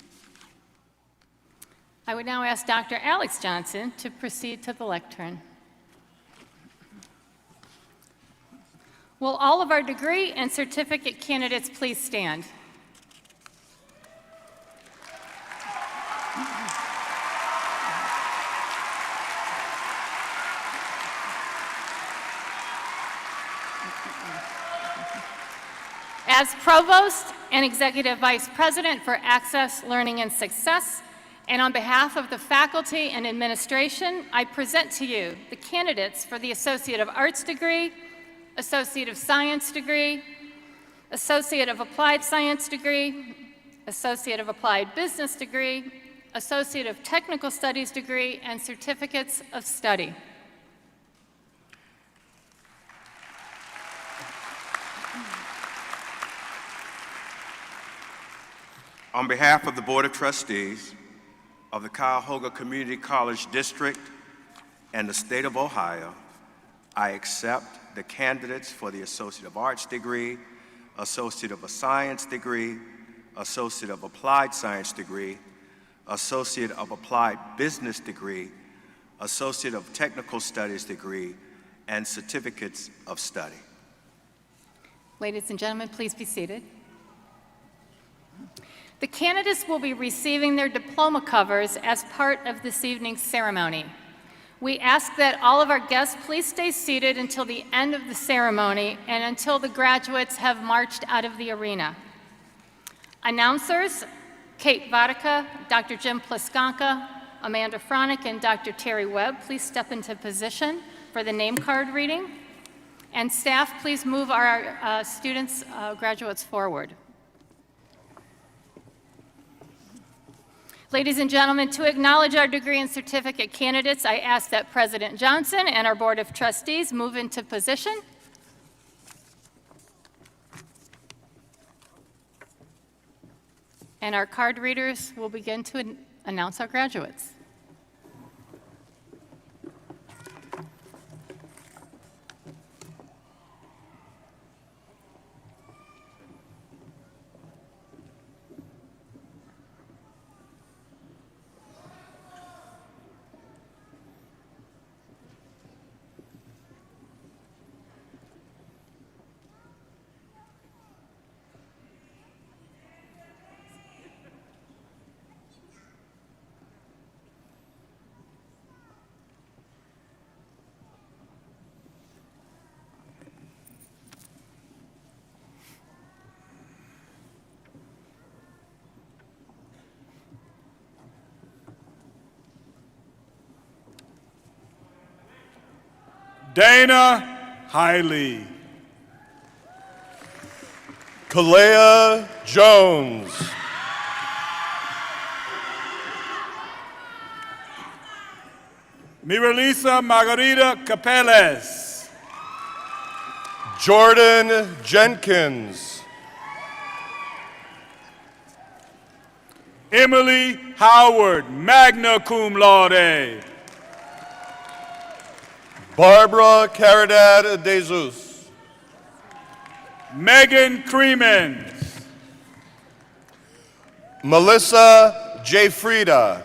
I would now ask Dr. Alex Johnson to proceed to the lectern. Will all of our degree and certificate candidates please stand? As Provost and Executive Vice President for Access, Learning, and Success, and on behalf of the faculty and administration, I present to you the candidates for the Associate of Arts degree, Associate of Science degree, Associate of Applied Science degree, Associate of Applied Business degree, Associate of Technical Studies degree, and certificates of study. On behalf of the Board of Trustees of the Cuyahoga Community College District and the state of Ohio, I accept the candidates for the Associate of Arts degree, Associate of Science degree, Associate of Applied Science degree, Associate of Applied Business degree, Associate of Technical Studies degree, and certificates of study. Ladies and gentlemen, please be seated. The candidates will be receiving their diploma covers as part of this evening's ceremony. We ask that all of our guests please stay seated until the end of the ceremony and until the graduates have marched out of the arena. Announcers, Kate Vodicka, Dr. Jim Pliskanka, Amanda Fronick, and Dr. Terry Webb, please step into position for the name card reading. And staff, please move our graduates forward. Ladies and gentlemen, to acknowledge our degree and certificate candidates, I ask that President Johnson and our Board of Trustees move into position. And our card readers will begin to announce our graduates. Dana Hiley. Kalea Jones. Miralisa Margarita Capeles. Jordan Jenkins. Emily Howard, magna cum laude. Barbara Caridad de Jesus. Megan Creemans. Melissa J. Frieda.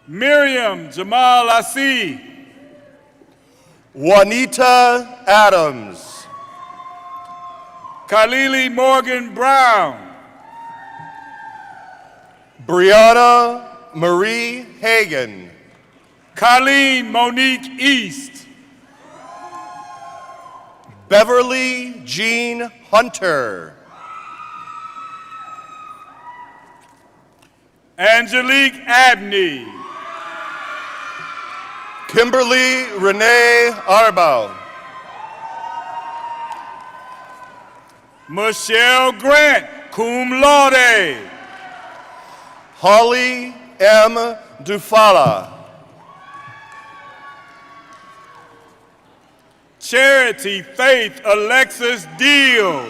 Miriam Jamal Assi. Juanita Adams. Kalili Morgan Brown. Brianna Marie Hagan. Colleen Monique East. Beverly Jean Hunter. Angelique Abney. Kimberly Renee Arbau. Michelle Grant, cum laude. Holly M. Dufala. Charity Faith Alexis Deal.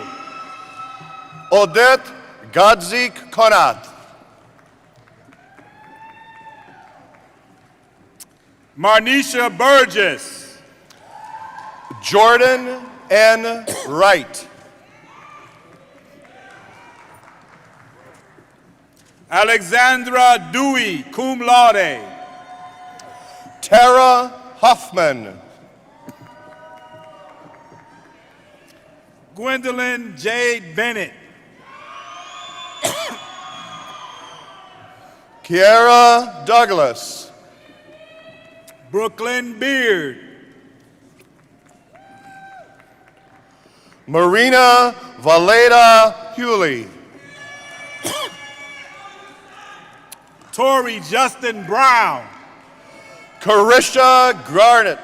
Odette Godzik Konat. Marnisha Burgess. Jordan N. Wright. Alexandra Dewey, cum laude. Tara Huffman. Gwendolyn Jade Bennett. Kiara Douglas. Brooklyn Beard. Marina Valeda Hewley. Tori Justin Brown. Carisha Garnett.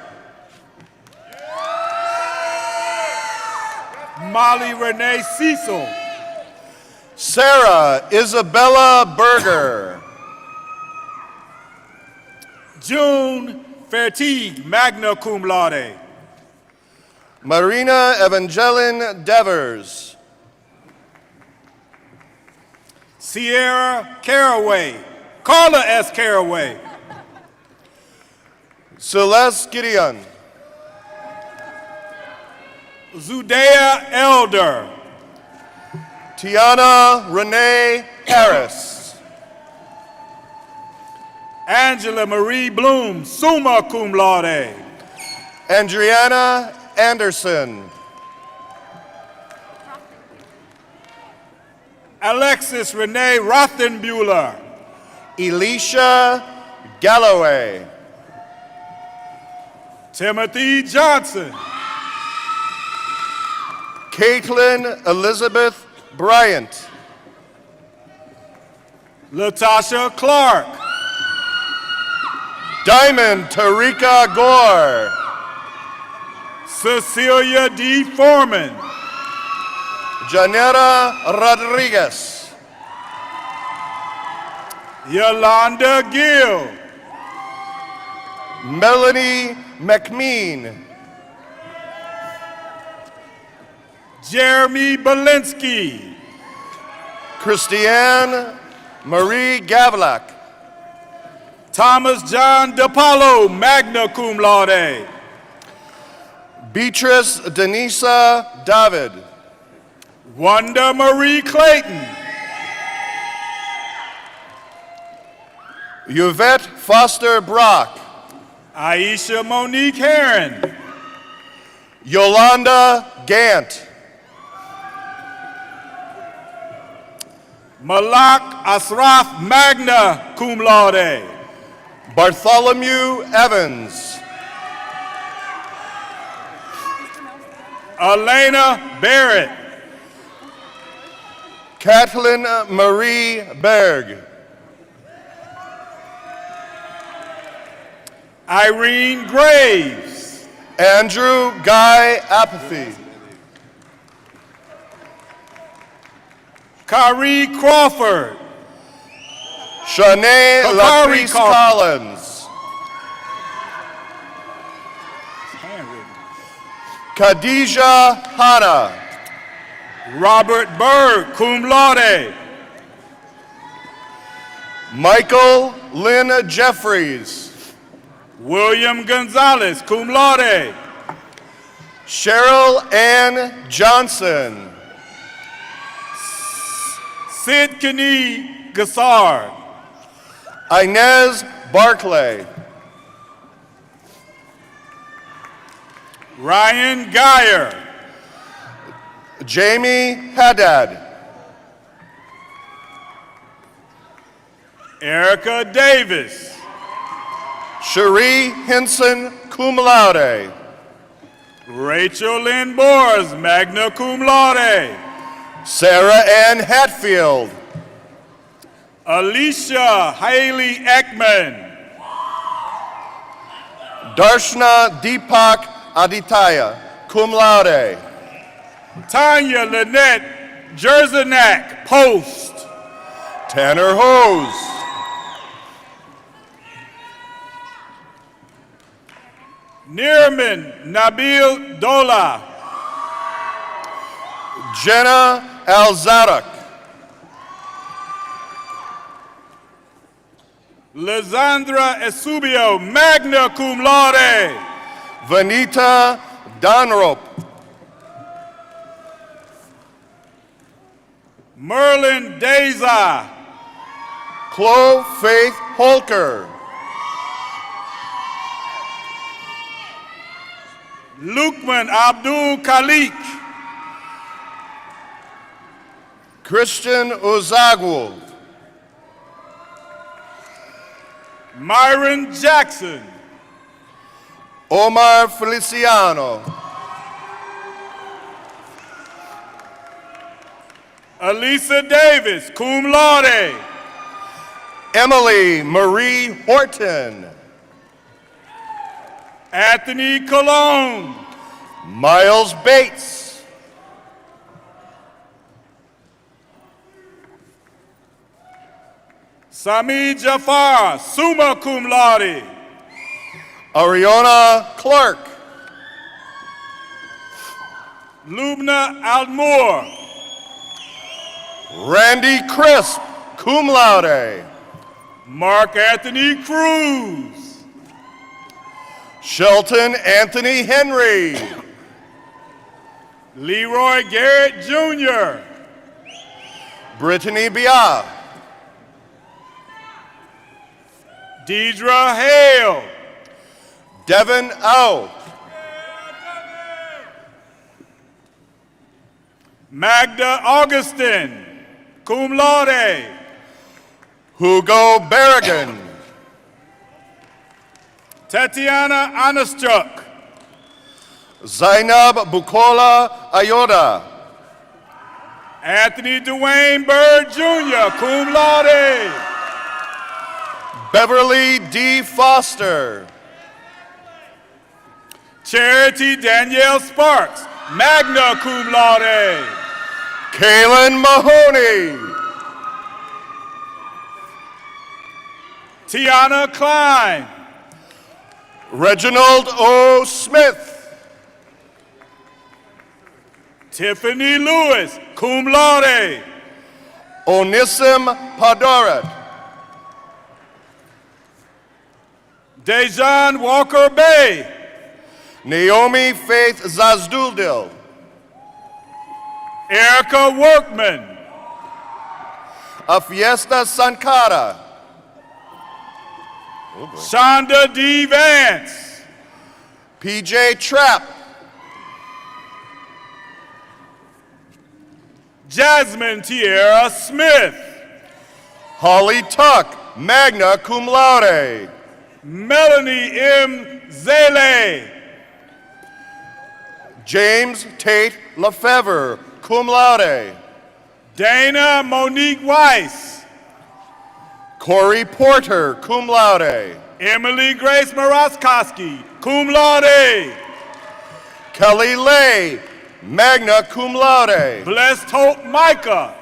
Molly Renee Cecil. Sarah Isabella Berger. June Fertig, magna cum laude. Marina Evangeline Devers. Sierra Caraway, Carla S. Caraway, Celeste Gideon, Zudea Elder, Tiana Renee Harris, Angela Marie Bloom, summa cum laude, Andriana Anderson, Alexis Renee Rothenbuehler, Elisha Galloway, Timothy Johnson, Caitlin Elizabeth Bryant, Latasha Clark, Diamond Tarika Gore, Cecilia D. Foreman, Janetta Rodriguez, Yolanda Gill, Melanie McMean, Jeremy Belinsky, Christiane Marie Gavlak, Thomas John DePaulo, magna cum laude, Beatrice Denisa David, Wanda Marie Clayton, Yvette Foster Brock, Aisha Monique Heron, Yolanda Gant, Malak Asraf, magna cum laude, Bartholomew Evans, Elena Barrett, Kathleen Marie Berg, Irene Graves, Andrew Guy Apathy, Kari Crawford, Shanae Bakari Latrice Crawford. Collins, Khadijah Hanna, Robert Berg, cum laude, Michael Lynn Jeffries, William Gonzalez, cum laude, Cheryl Ann Johnson, Sid Kini Gassard, Inez Barclay, Ryan Geyer, Jamie Haddad, Erica Davis, Cherie Henson cum laude, Rachel Lynn Boers, magna cum laude, Sarah Ann Hatfield, Alicia Haley Ekman, Darshna Deepak Aditya cum laude, Tanya Lynette Jerzanak, post, Tanner Hose, Nirman Nabil Dola, Jenna Alzadak, Lizandra Esubio, magna cum laude, Vanita Donrop, Merlin Deza, Chloe Faith Holker, Lukman Abdul Khalik, Christian Ozagwu, Myron Jackson, Omar Feliciano, Elisa Davis, cum laude, Emily Marie Horton, Anthony Colon, Miles Bates, Sami Jafar, summa cum laude, Ariana Clark, Lubna Almoor, Randy Crisp, cum laude. Mark Anthony Cruz. Shelton Anthony Henry. Leroy Garrett Jr. Brittany Bia. Deidre Hale. Devin O. Magda Augustin, cum laude. Hugo Berrigan. Tatiana Anaschuk. Zainab Bukola Ayoda. Anthony Dwayne Bird Jr., cum laude. Beverly D. Foster. Charity Danielle Sparks, magna cum laude. Kaylin Mahoney. Tiana Klein. Reginald O. Smith. Tiffany Lewis, cum laude. Onisim Padoret. Dejan Walker Bay. Naomi Faith Zazduldil. Erica Workman. Afiesta Sankara. Shonda D. Vance. PJ Trapp. Jasmine Tierra Smith. Holly Tuck, magna cum laude. Melanie M. Zele. James Tate Lefevre, cum laude. Dana Monique Weiss. Corey Porter, cum laude. Emily Grace Maraskowski, cum laude. Kelly Lay, magna cum laude. Blessed Hope Micah.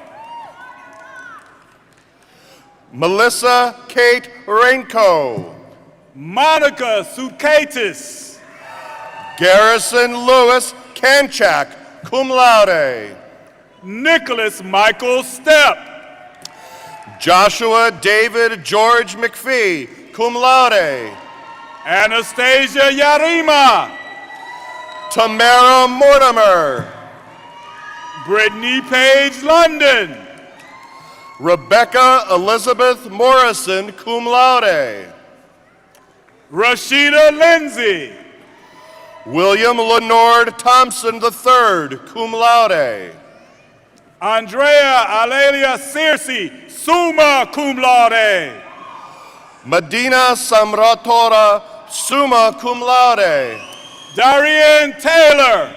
Melissa Kate Renko. Monica Sukatis. Garrison Lewis Kanchak, cum laude. Nicholas Michael Stepp. Joshua David George McPhee, cum laude. Anastasia Yarima. Tamara Mortimer. Brittany Page London. Rebecca Elizabeth Morrison, cum laude. Rashida Lindsay. William Lenord Thompson III, cum laude. Andrea Alelia Searcy, summa cum laude. Medina Samratora, summa cum laude. Darian Taylor.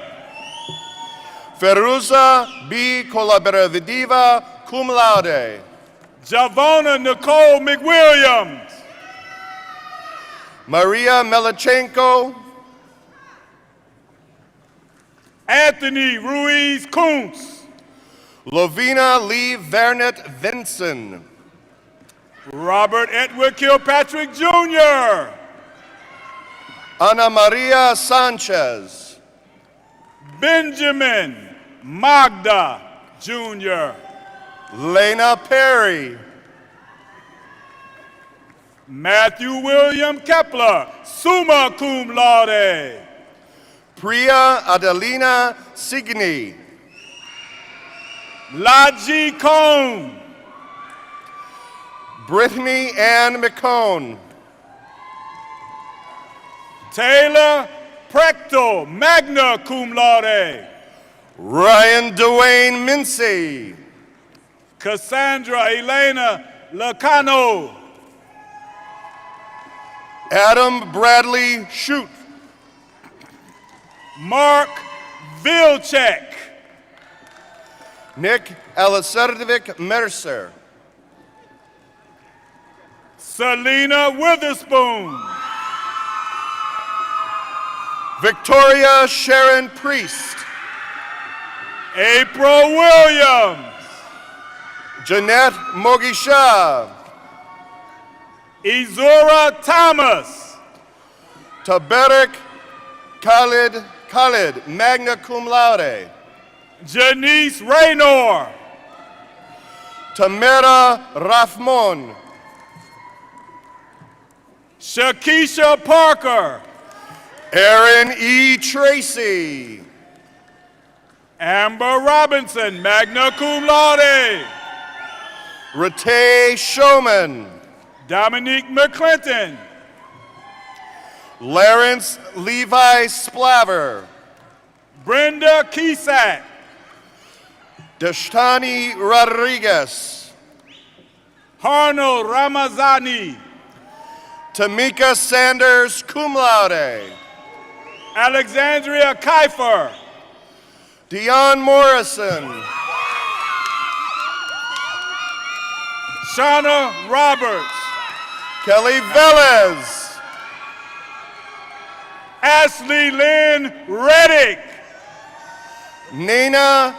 Feruza B. Colaborativa, cum laude. Javona Nicole McWilliams. Maria Melachenko. Anthony Ruiz Kuntz. Lovina Lee Vernet Vinson. Robert Edward Kilpatrick Jr. Ana Maria Sanchez. Benjamin Magda Jr. Lena Perry. Matthew William Kepler, summa cum laude. Priya Adelina Signy. Laji Cone. Brittany Ann McCone. Taylor Precto, magna cum laude. Ryan Dwayne Mincy. Cassandra Elena Lacano. Adam Bradley Shute. Mark Vilcek. Nick Eliserdovic Mercer. Selena Witherspoon. Victoria Sharon Priest. April Williams. Jeanette Mogisha. Izura Thomas. Taberik Khalid, magna cum laude. Janice Raynor. Tamara Rafmon, Shakisha Parker, Aaron E. Tracy, Amber Robinson, magna cum laude. Rate Showman, Dominique McClinton, Lawrence Levi Splaver, Brenda Kisak, Dashtani Rodriguez, Harno Ramazani, Tamika Sanders, cum laude, Alexandria Kiefer, Dion Morrison, Shauna Roberts, Kelly Velez, Ashley Lynn Reddick, Nina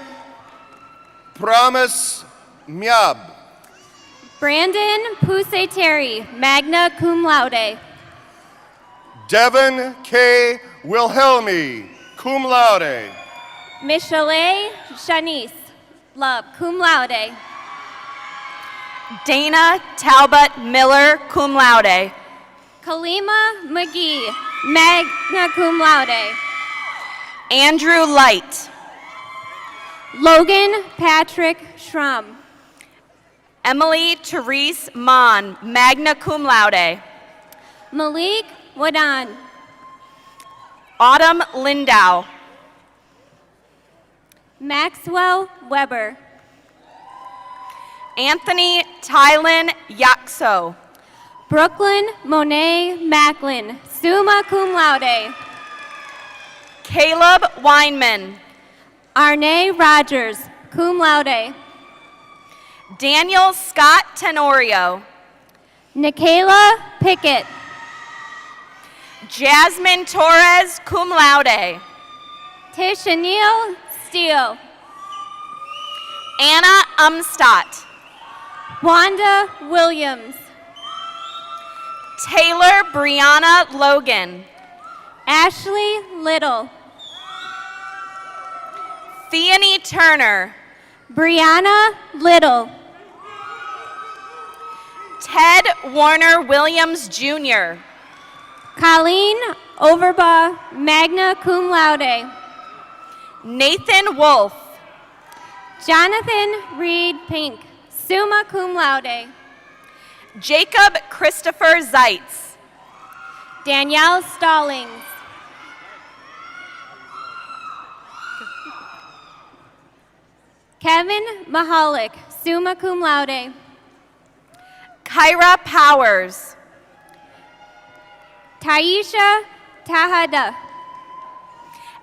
Promise Myab, Brandon Pusey-Terry, magna cum laude. Devin K. Wilhelmi, cum laude, Michele Shanice, love, cum laude. Dana Talbot Miller, cum laude. Kalima McGee, magna cum laude. Andrew Light. Logan Patrick Schrum. Emily Therese Mon, magna cum laude. Malik Wadan. Autumn Lindau. Maxwell Weber. Anthony Tylen Yaxo. Brooklyn Monet Macklin, summa cum laude. Caleb Weinman. Arne Rogers, cum laude. Daniel Scott Tenorio. Nikayla Pickett. Jasmine Torres, cum laude. Tishanil Steele. Anna Umstadt. Wanda Williams. Taylor Brianna Logan. Ashley Little. Theony Turner. Brianna Little. Ted Warner Williams Jr. Colleen Overbaugh, magna cum laude. Nathan Wolf. Jonathan Reed Pink, summa cum laude. Jacob Christopher Zeitz. Danielle Stallings. Kevin Mahalik, summa cum laude. Kyra Powers. Taisha Tahada.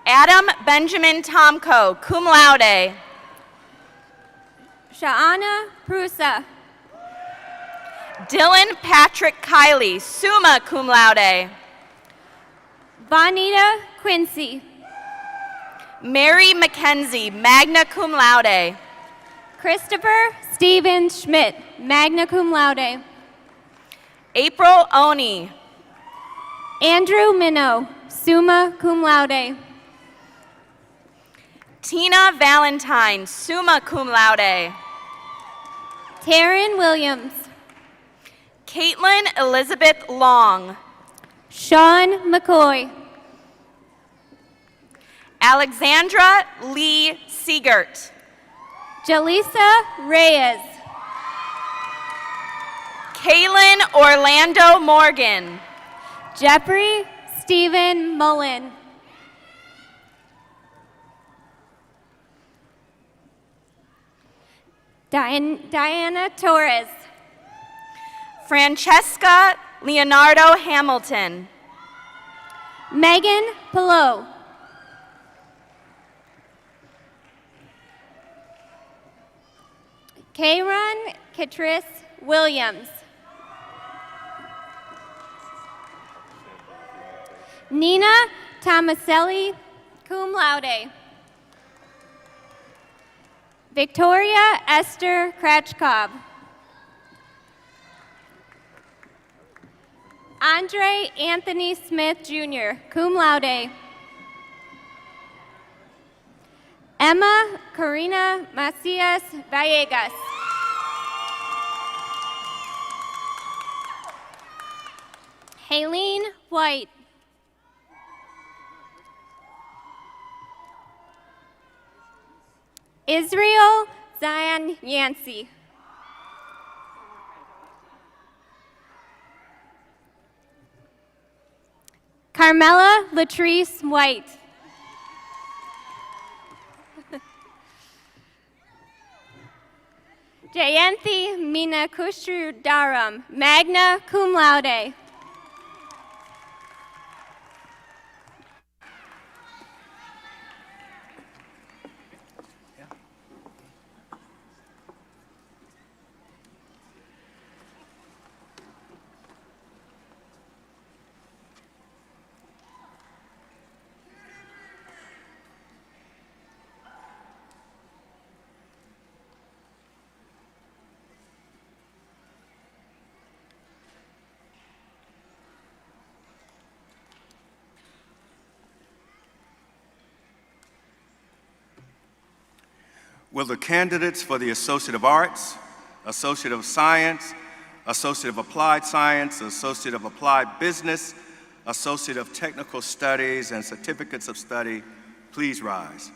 Adam Benjamin Tomko, cum laude. Sha'ana Prusa. Dylan Patrick Kiley, summa cum laude. Bonita Quincy. Mary Mackenzie, magna cum laude. Christopher Steven Schmidt, magna cum laude. April Oni. Andrew Minnow, summa cum laude. Tina Valentine, summa cum laude. Taryn Williams. Caitlin Elizabeth Long. Sean McCoy. Alexandra Lee Siegert. Jaleesa Reyes. Kaylin Orlando Morgan. Jeffrey Stephen Mullen. Diana Torres. Francesca Leonardo Hamilton. Megan Pillow. Kayron Katris Williams. Nina Tomaselli, cum laude. Victoria Esther Kratchkov. Andre Anthony Smith Jr., cum laude. Emma Corina Macias Villegas. Haleen White. Israel Zion Yancey. Carmela Latrice White. Jayanthi Meena Kushrudaram, magna cum laude. Will the candidates for the Associate of Arts, Associate of Science, Associate of Applied Science, Associate of Applied Business, Associate of Technical Studies, and Certificates of Study please rise?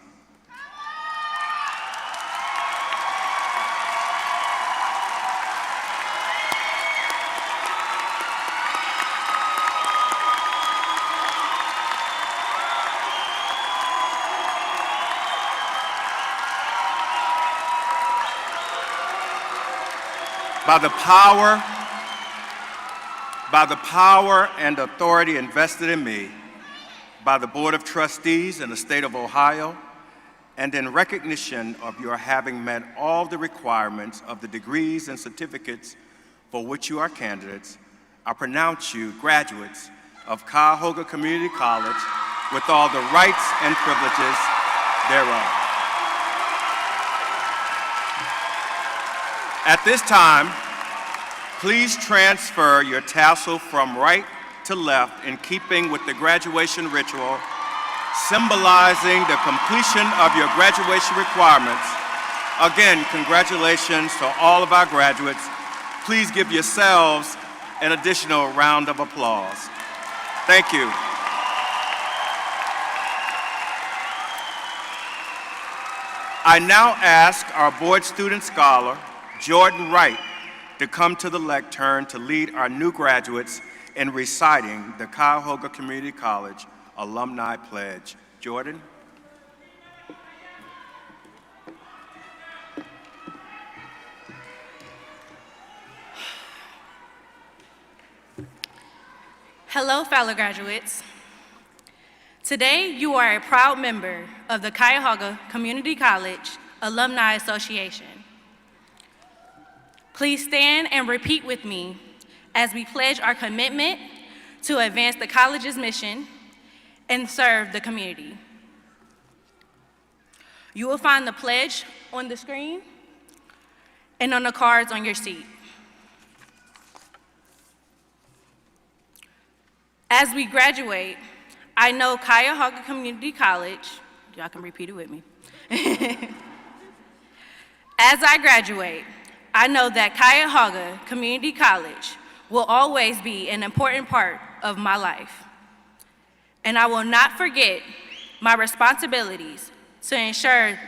By the power and authority invested in me by the Board of Trustees in the state of Ohio, and in recognition of your having met all the requirements of the degrees and certificates for which you are candidates, I pronounce you graduates of Cuyahoga Community College with all the rights and privileges thereof. At this time, please transfer your tassel from right to left in keeping with the graduation ritual, symbolizing the completion of your graduation requirements. Again, congratulations to all of our graduates. Please give yourselves an additional round of applause. Thank you. I now ask our board student scholar, Jordan Wright, to come to the lectern to lead our new graduates in reciting the Cuyahoga Community College Alumni Pledge. Jordan? Hello, fellow graduates. Today, you are a proud member of the Cuyahoga Community College Alumni Association. Please stand and repeat with me as we pledge our commitment to advance the college's mission and serve the community. You will find the pledge on the screen and on the cards on your seat. As we graduate, I know Cuyahoga Community College, y'all can repeat it with me. As I graduate, I know that Cuyahoga Community College will always be an important part of my life. And I will not forget my responsibilities to ensure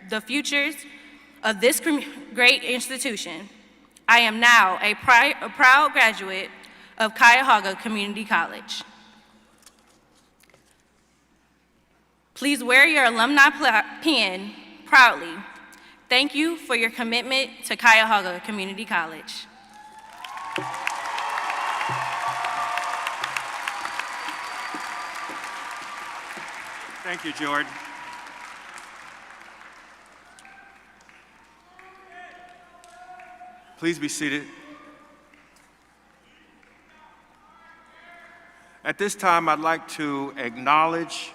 the futures of this great institution. I am now a proud graduate of Cuyahoga Community College. Please wear your alumni pin proudly. Thank you for your commitment to Cuyahoga Community College. Thank you, Jordan. Please be seated. At this time, I'd like to acknowledge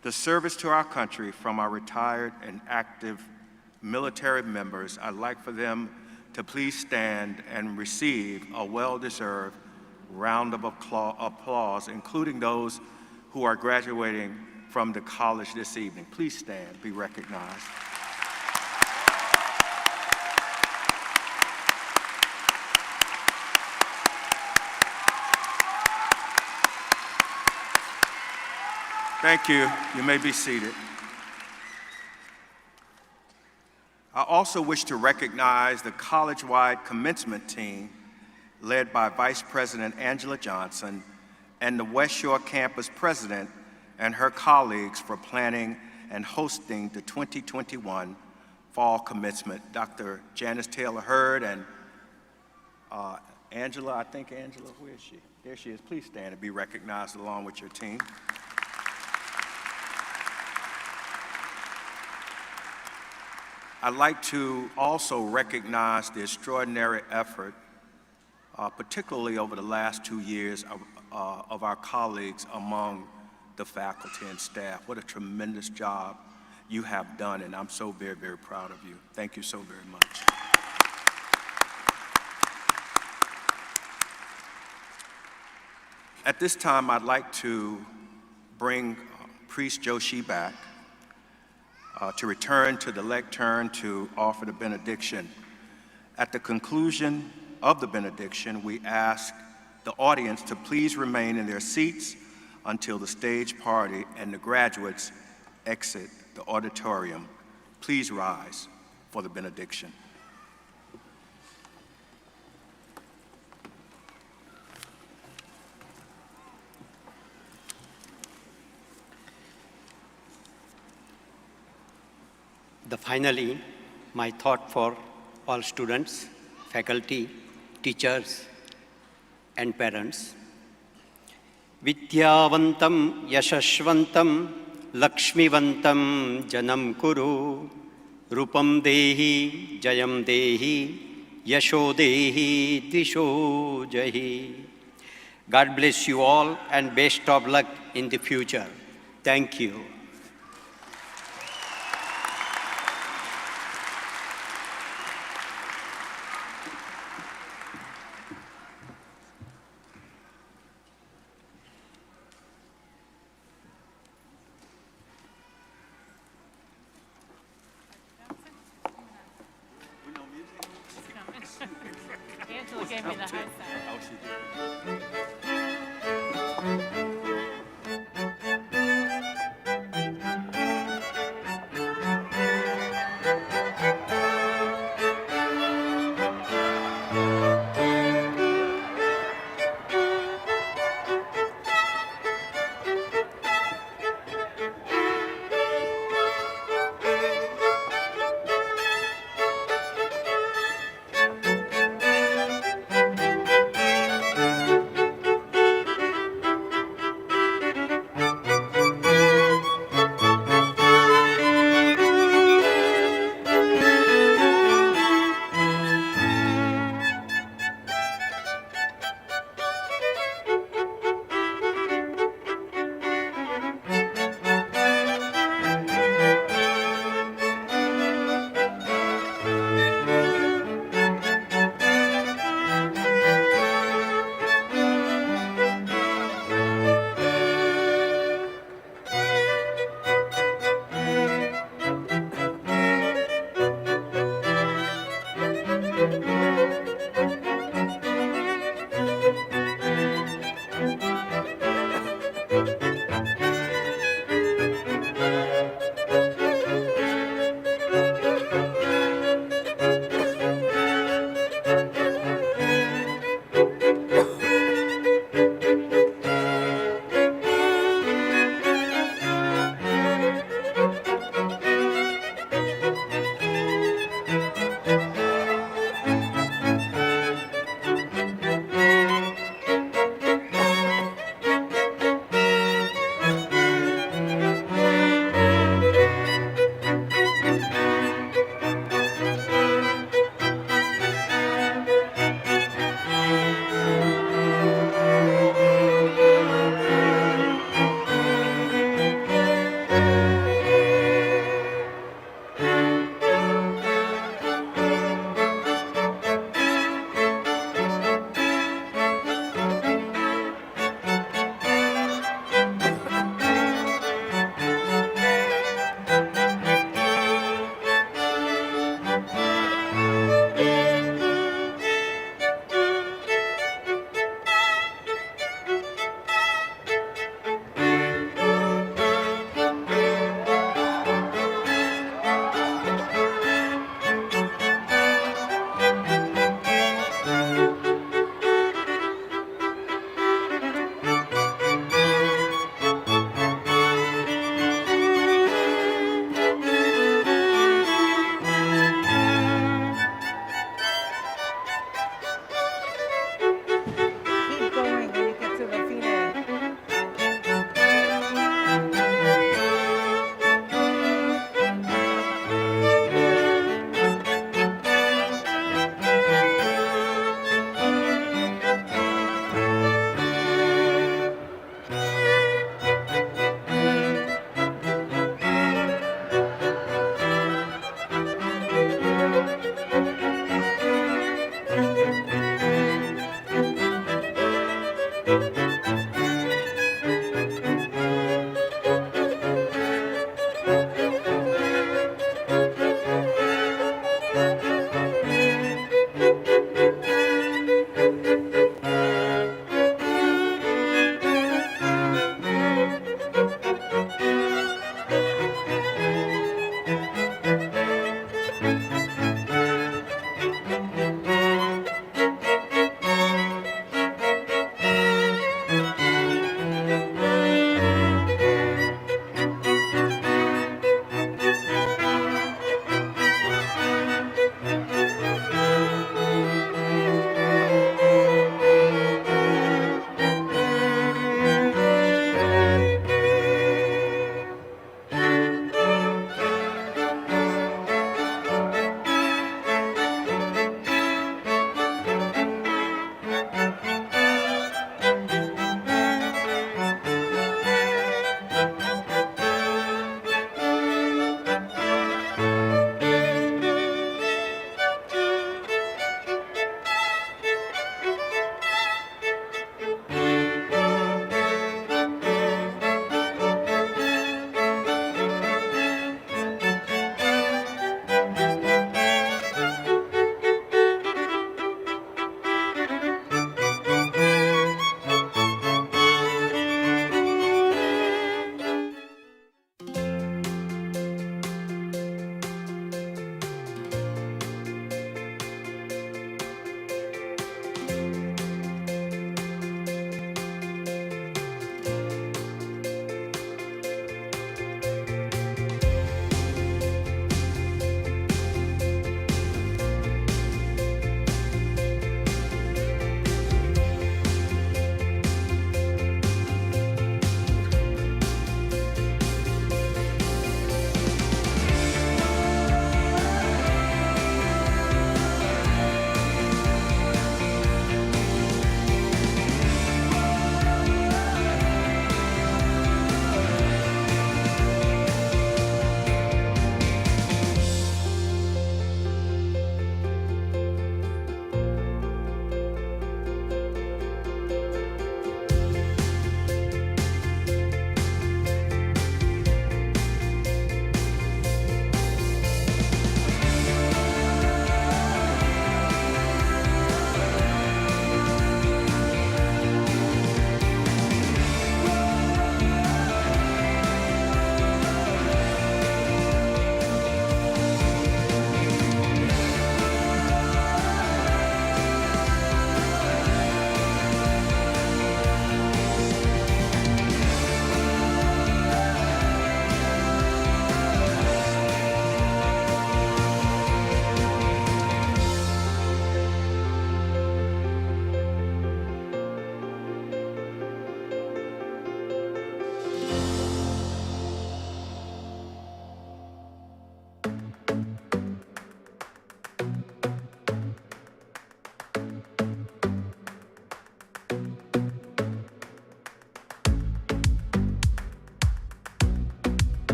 the service to our country from our retired and active military members. I'd like for them to please stand and receive a well-deserved round of applause, including those who are graduating from the college this evening. Please stand, be recognized. Thank you. You may be seated. I also wish to recognize the college-wide commencement team led by Vice President Angela Johnson and the West Shore Campus President and her colleagues for planning and hosting the 2021 Fall Commencement. Dr. Janice Taylor Hurd and Angela, where is she? There she is. Please stand and be recognized along with your team. I'd like to also recognize the extraordinary effort, particularly over the last 2 years, of our colleagues among the faculty and staff. What a tremendous job you have done, and I'm so very, very proud of you. Thank you so very much. At this time, I'd like to bring Priest Joshi back to return to the lectern to offer the benediction. At the conclusion of the benediction, we ask the audience to please remain in their seats until the stage party and the graduates exit the auditorium. Please rise for the benediction. Finally, my thought for all students, faculty, teachers, and parents. Vidyavantam yashashvantam lakshmivantam janam kuru rupam dehi jayam dehi yasho dehi dvisho jahi. God bless you all and best of luck in the future. Thank you. Angela gave me the high side.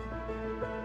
you.